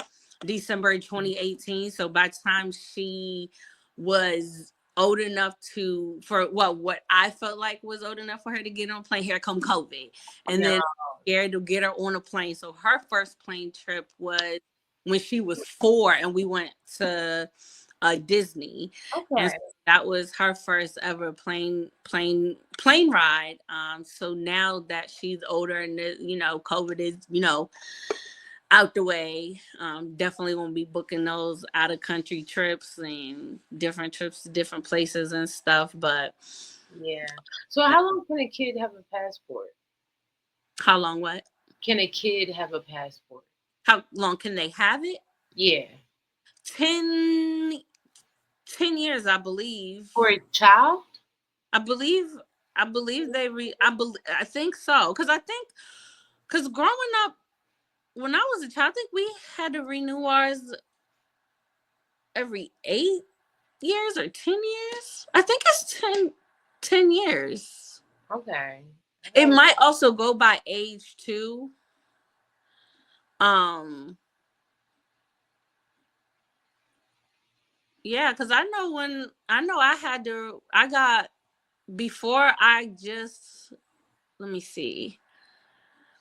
December 2018. So by the time she was old enough to, for well, what I felt like was old enough for her to get on a plane, here come COVID. And No. then scared to get her on a plane. So her first plane trip was when she was 4, and we went to Disney. And Okay. that was her first ever plane ride. So now that she's older and COVID is out the way, definitely won't be booking those out of country trips and different trips to different places and stuff. But Yeah. So how long can a kid have a passport? how long? What? Can a kid have a passport? How long can they have it? Yeah. 10, 10 years, I believe. For a child? I believe. I believe they. I think so. Because growing up, when I was a child, I think we had to renew ours every 8 years or 10 years. I think it's 10 years. Okay. It Oh, might also go by age too. Um, yeah, because I know I had to. I got before I just let me see.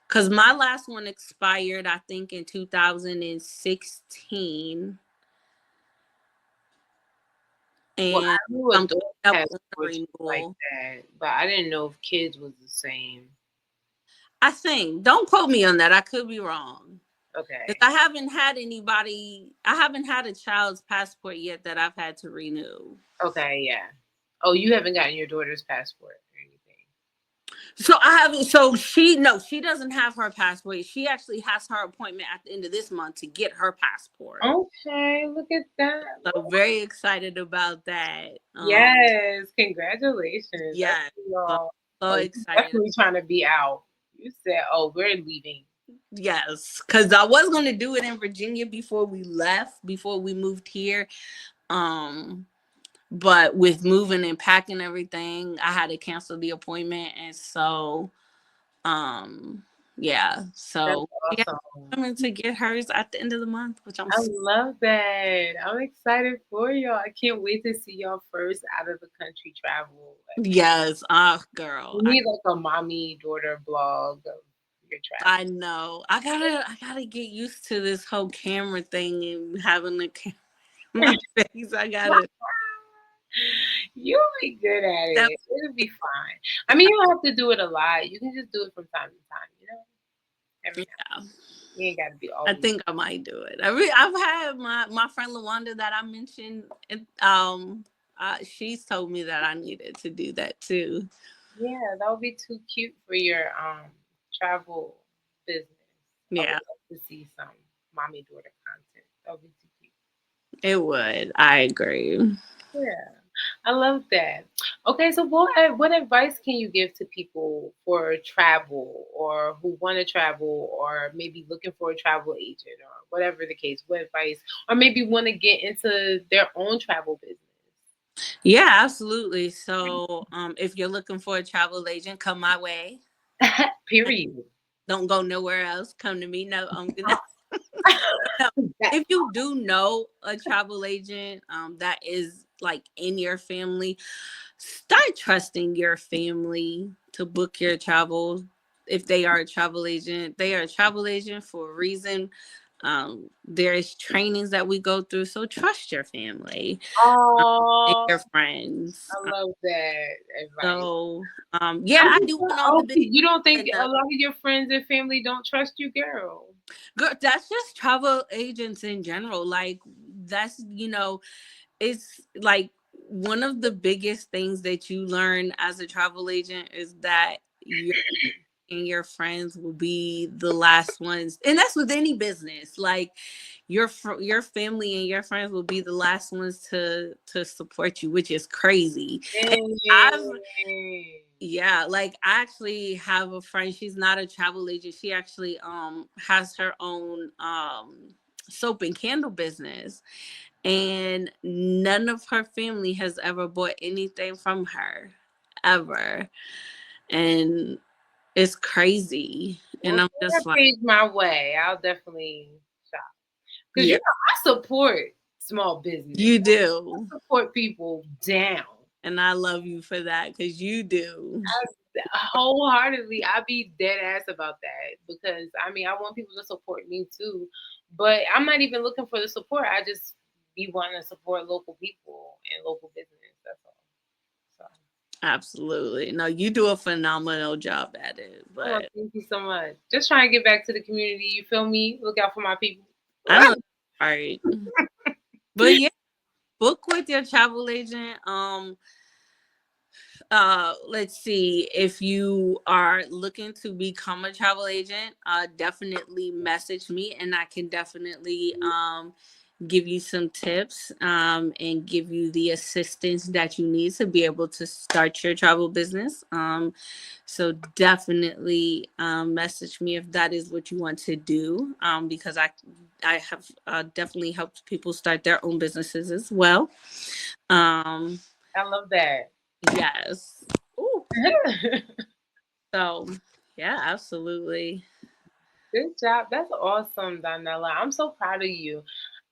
Because my last one expired, I think, in 2016, well, and I knew I'm adults up had on the sports like renewal. that, but I didn't know if kids was the same. I think. Don't quote me on that. I could be wrong. Because Okay. I haven't had anybody. I haven't had a child's passport yet that I've had to renew. Okay, yeah. Oh, you haven't gotten your daughter's passport or anything. So I haven't. So she no, she doesn't have her passport. She actually has her appointment at the end of this month to get her passport. Okay, look at that. So very excited about that. Yes, congratulations. That's Yeah, so, y'all. so Oh, you excited. definitely trying to be out. You said, "Oh, we're leaving." Yes, because I was going to do it in Virginia before we left, before we moved here. Um, but with moving and packing everything, I had to cancel the appointment, and so yeah. That's So yeah, awesome. I'm coming to get hers at the end of the month, which I'm I love that. I'm excited for y'all. I can't wait to see y'all first out of the country travel. Like, yes, ah, girl, we need like a mommy daughter blog of your I travels. know. I gotta get used to this whole camera thing and having the camera in my face. I gotta. You'll be good at That, it. It'll be fine. I mean, you don't have to do it a lot. You can just do it from time to time, every now yeah. and then. You ain't got to be I always. think I might do it. I've had my friend Lawanda that I mentioned. She's told me that I needed to do that too. Yeah, that would be too cute for your travel business. I would Yeah, love to see some mommy daughter content. That would be too cute. it would. I agree. Yeah, I love that. Okay, so what advice can you give to people for travel or who want to travel or maybe looking for a travel agent or whatever the case? What advice or maybe want to get into their own travel business? Yeah, absolutely. So, if you're looking for a travel agent, come my way. Period. Don't go nowhere else. Come to me. No, I'm gonna. No, That- if you do know a travel agent that is like in your family, start trusting your family to book your travel. If they are a travel agent, they are a travel agent for a reason. There is trainings that we go through, so trust your family and Oh, your friends. I love that advice. So yeah, I do want all the business You don't think and a the lot of your friends and family don't trust you, girl? girl, that's just travel agents in general. Like that's it's like one of the biggest things that you learn as a travel agent is that your and your friends will be the last ones, and that's with any business. Like your family and your friends will be the last ones to support you, which is crazy. And I've Dang. yeah, like I actually have a friend. She's not a travel agent. She actually has her own soap and candle business, and none of her family has ever bought anything from her ever, and it's crazy. Well, And I'm send just that like, page my way. I'll definitely shop because yeah, I support small business. you do, I support people down. and I love you for that because you do. Wholeheartedly, I be dead ass about that because I mean I want people to support me too, but I'm not even looking for the support. I just be wanting to support local people and local business. That's all. So, Absolutely, no, you do a phenomenal job at it. oh, But thank you so much. Just trying to get back to the community. You feel me? Look out for my people. I know, right? But yeah, book with your travel agent. Let's see, if you are looking to become a travel agent, definitely message me and I can definitely give you some tips, and give you the assistance that you need to be able to start your travel business. So definitely message me if that is what you want to do, because I have definitely helped people start their own businesses as well. Um, I love that. yes. Ooh, so yeah, absolutely. Good job. That's awesome, Donella. I'm so proud of you.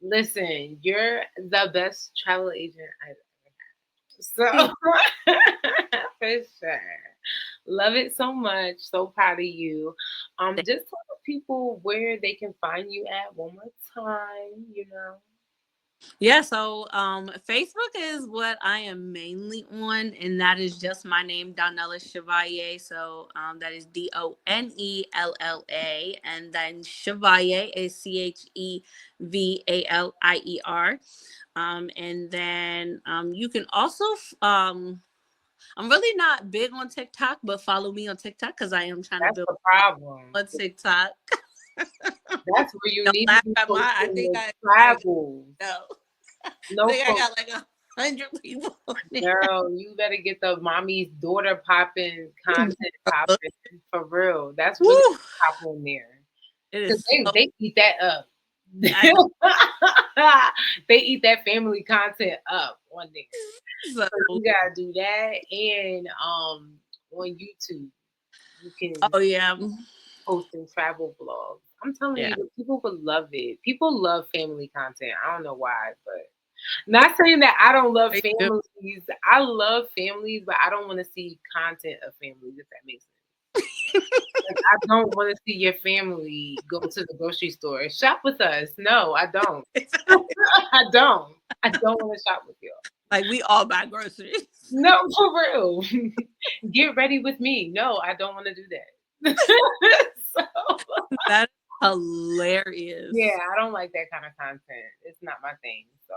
Listen, you're the best travel agent I've so for sure. Love it so much. So proud of you. Just tell people where they can find you at one more time, you know. Yeah, so Facebook is what I am mainly on, and that is just my name, Donella Chevalier. So that is Donella, and then Chevalier is Chevallier. And then you can also I'm really not big on TikTok, but follow me on TikTok because I am trying to That's build the problem. on TikTok. That's where you Don't need to laugh be at my. I posting think the I like travels. no. I No think I post. got like 100 people on there. Girl, you better get the mommy's daughter popping content popping for real. That's really Woo! pop on there. It Cause is so. they eat that up. I know. They eat that family content up on there. So So, you gotta do that, and on YouTube you can oh yeah, posting travel vlogs. I'm telling yeah. you, people would love it. People love family content. I don't know why, but not saying that I don't love I do. families. I love families, but I don't want to see content of families, if that makes sense. Like, I don't want to see your family go to the grocery store and shop with us. No, I don't. I don't. I don't want to shop with you. Like we all buy groceries. No, for real. Get ready with me. No, I don't want to do that. So, That is yeah, hilarious. I don't like that kind of content. It's not my thing. So,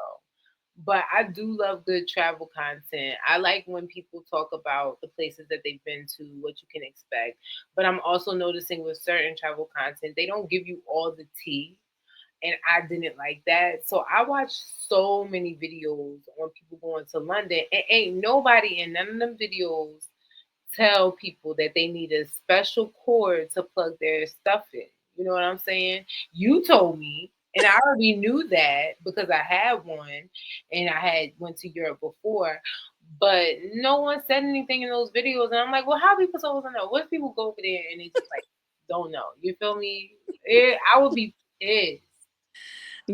but I do love good travel content. I like when people talk about the places that they've been to, what you can expect. But I'm also noticing with certain travel content, they don't give you all the tea. And I didn't like that. So I watched so many videos on people going to London, and ain't nobody in none of them videos tell people that they need a special cord to plug their stuff in. You know what I'm saying? You told me, and I already knew that because I had one and I had went to Europe before. But no one said anything in those videos, and I'm like, well, how are people supposed to know? What if people go over there and they just like don't know? You feel me? I would be pissed.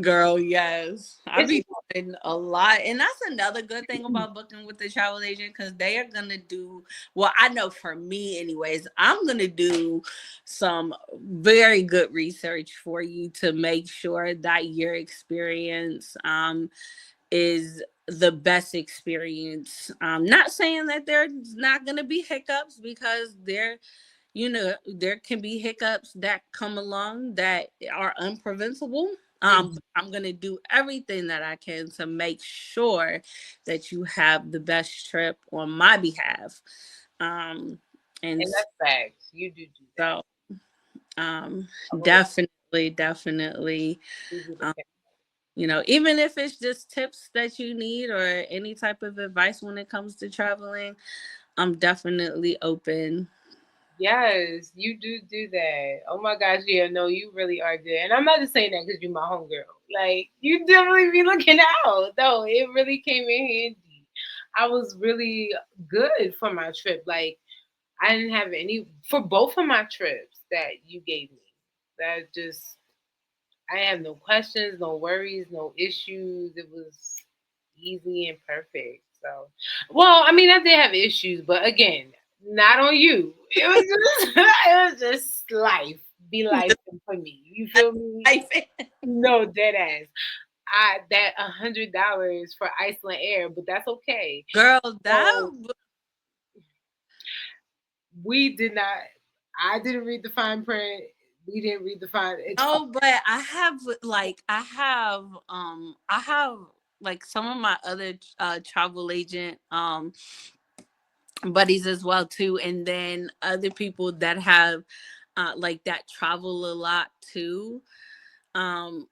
Girl, yes. I It's be doing a lot. And that's another good thing about booking with the travel agent because they are going to do, well, I know for me, anyways, I'm going to do some very good research for you to make sure that your experience is the best experience. Not saying that there's not going to be hiccups because there can be hiccups that come along that are unpreventable. But I'm gonna do everything that I can to make sure that you have the best trip on my behalf. Um, and and that's facts. You do that. so, I want to definitely, do the um, same. even if it's just tips that you need or any type of advice when it comes to traveling, I'm definitely open. Yes, you do that. Oh my gosh, yeah, no, you really are good. And I'm not just saying that because you're my homegirl. Like, you definitely be looking out. No, it really came in handy. I was really good for my trip. Like, I didn't have any, for both of my trips that you gave me. That just, I have no questions, no worries, no issues. It was easy and perfect. So, well, I mean, I did have issues, but again, not on you. It was just, it was just life. Be life for me. You feel me? No, dead ass. I that $100 for Iceland Air, but that's okay. Girl, So we did not. I didn't read the fine print. We didn't read the fine. It's no, but I have like some of my other travel agent buddies as well too, and then other people that have like that travel a lot too. Um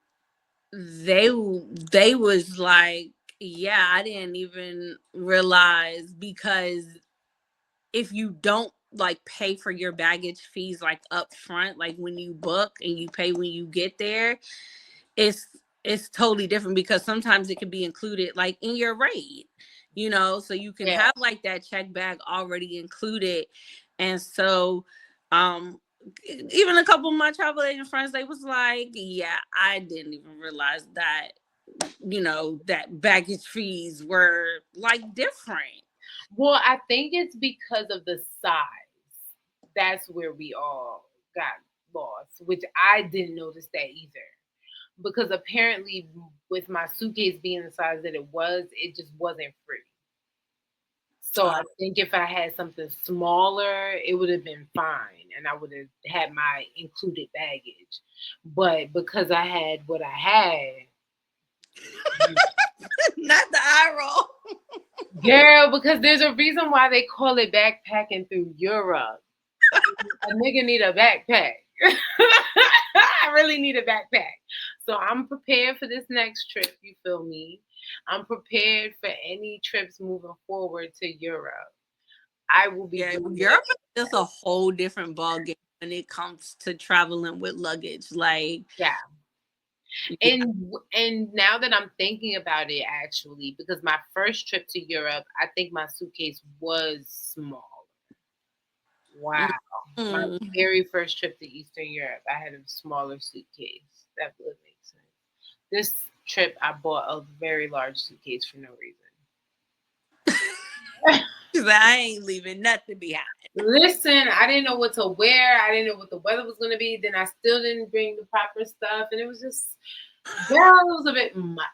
they they was like, yeah, I didn't even realize, because if you don't like pay for your baggage fees like up front, like when you book and you pay when you get there, it's it's totally different, because sometimes it can be included like in your rate, so you can Yeah. have like that check bag already included. And so um even a couple of my travel agent friends, they was like, yeah, I didn't even realize that, that baggage fees were like different. Well, I think it's because of the size. That's where we all got lost, which I didn't notice that either. Because apparently, with my suitcase being the size that it just wasn't free. So I uh, think if I had something smaller, it would have been fine, and I would have had my included baggage. But because I had what I had, Not the eye roll. girl, because there's a reason why they call it backpacking through Europe. A nigga need a backpack. I really need a backpack. So I'm prepared for this next trip, you feel me? I'm prepared for any trips moving forward to Europe. I will be Yeah, bringing Europe is just a whole different ballgame when it comes to traveling with luggage. Like, yeah. yeah. And now that I'm thinking about it actually, because my first trip to Europe, I think my suitcase was small. Wow. My Mm. very first trip to Eastern Europe, I had a smaller suitcase. That would make sense. This trip, I bought a very large suitcase for no reason. She's like, I ain't leaving nothing behind. Listen, I didn't know what to wear. I didn't know what the weather was going to be. Then I still didn't bring the proper stuff. And it was just, girl, it was a bit much.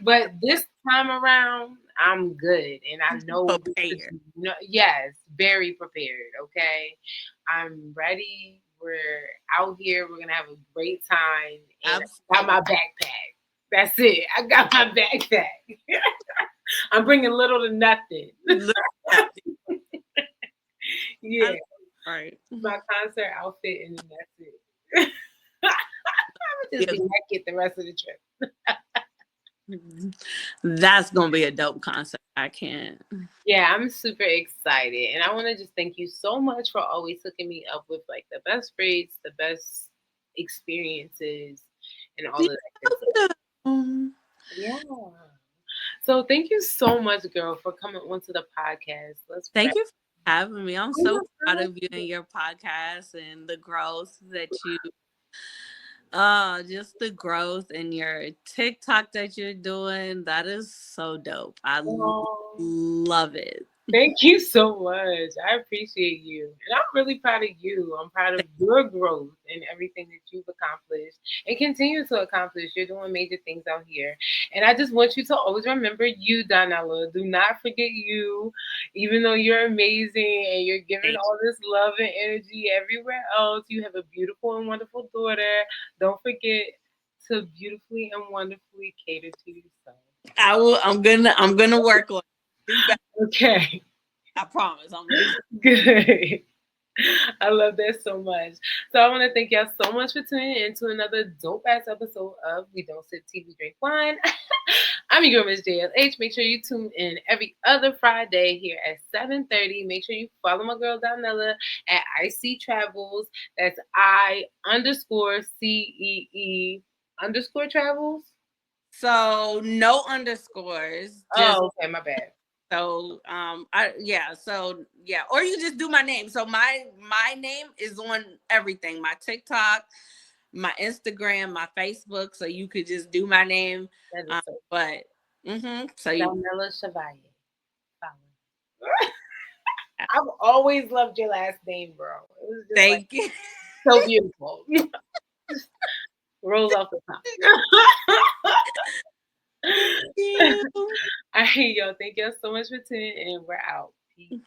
But this time around, I'm good. And I know, Prepared. yes, very prepared. Okay. I'm ready. We're out here. We're going to have a great time. And I got Absolutely. my backpack. That's it. I got my backpack. I'm bringing little to nothing. Look at it. I Yeah. know, right. My concert outfit, and then that's it. I'm gonna just Yeah. be naked the rest of the trip. That's gonna be a dope concert. I can't. Yeah, I'm super excited, and I want to just thank you so much for always hooking me up with like the best rates, the best experiences, and all of that good stuff. Um, Yeah. So thank you so much, girl, for coming onto the podcast. Let's Thank wrap. you for having me. I'm Oh so my proud God. of you and your podcast and the growth that you just the growth and your TikTok that you're doing. That is so dope. I Oh. love it. Thank you so much. I appreciate you. And I'm really proud of you. I'm proud of your growth and everything that you've accomplished and continue to accomplish. You're doing major things out here. And I just want you to always remember you, Donella. Do not forget you, even though you're amazing and you're giving Thank all this love and energy everywhere else. You have a beautiful and wonderful daughter. Don't forget to beautifully and wonderfully cater to yourself. I will. I'm gonna work on it. Do better. Okay, I promise. I'm gonna do. good. I love that so much. So I want to thank y'all so much for tuning in to another dope ass episode of We Don't Sip Tea, We Drink Wine. I'm your girl, Miss JLH. Make sure you tune in every other Friday here at 7:30. Make sure you follow my girl Donella at I Cee Travels. That's I_CEE_travels. So no underscores. Just Oh, okay, my bad. so or you just do my name. So my name is on everything. My TikTok, my Instagram, my Facebook. So you could just do my name. That is so But so you Donella Chevalier. Follow. I've always loved your last name, bro. It was just like thank you. so beautiful. Rolls off the tongue. Thank you. All right, y'all. Thank y'all so much for tuning in. We're out. Peace.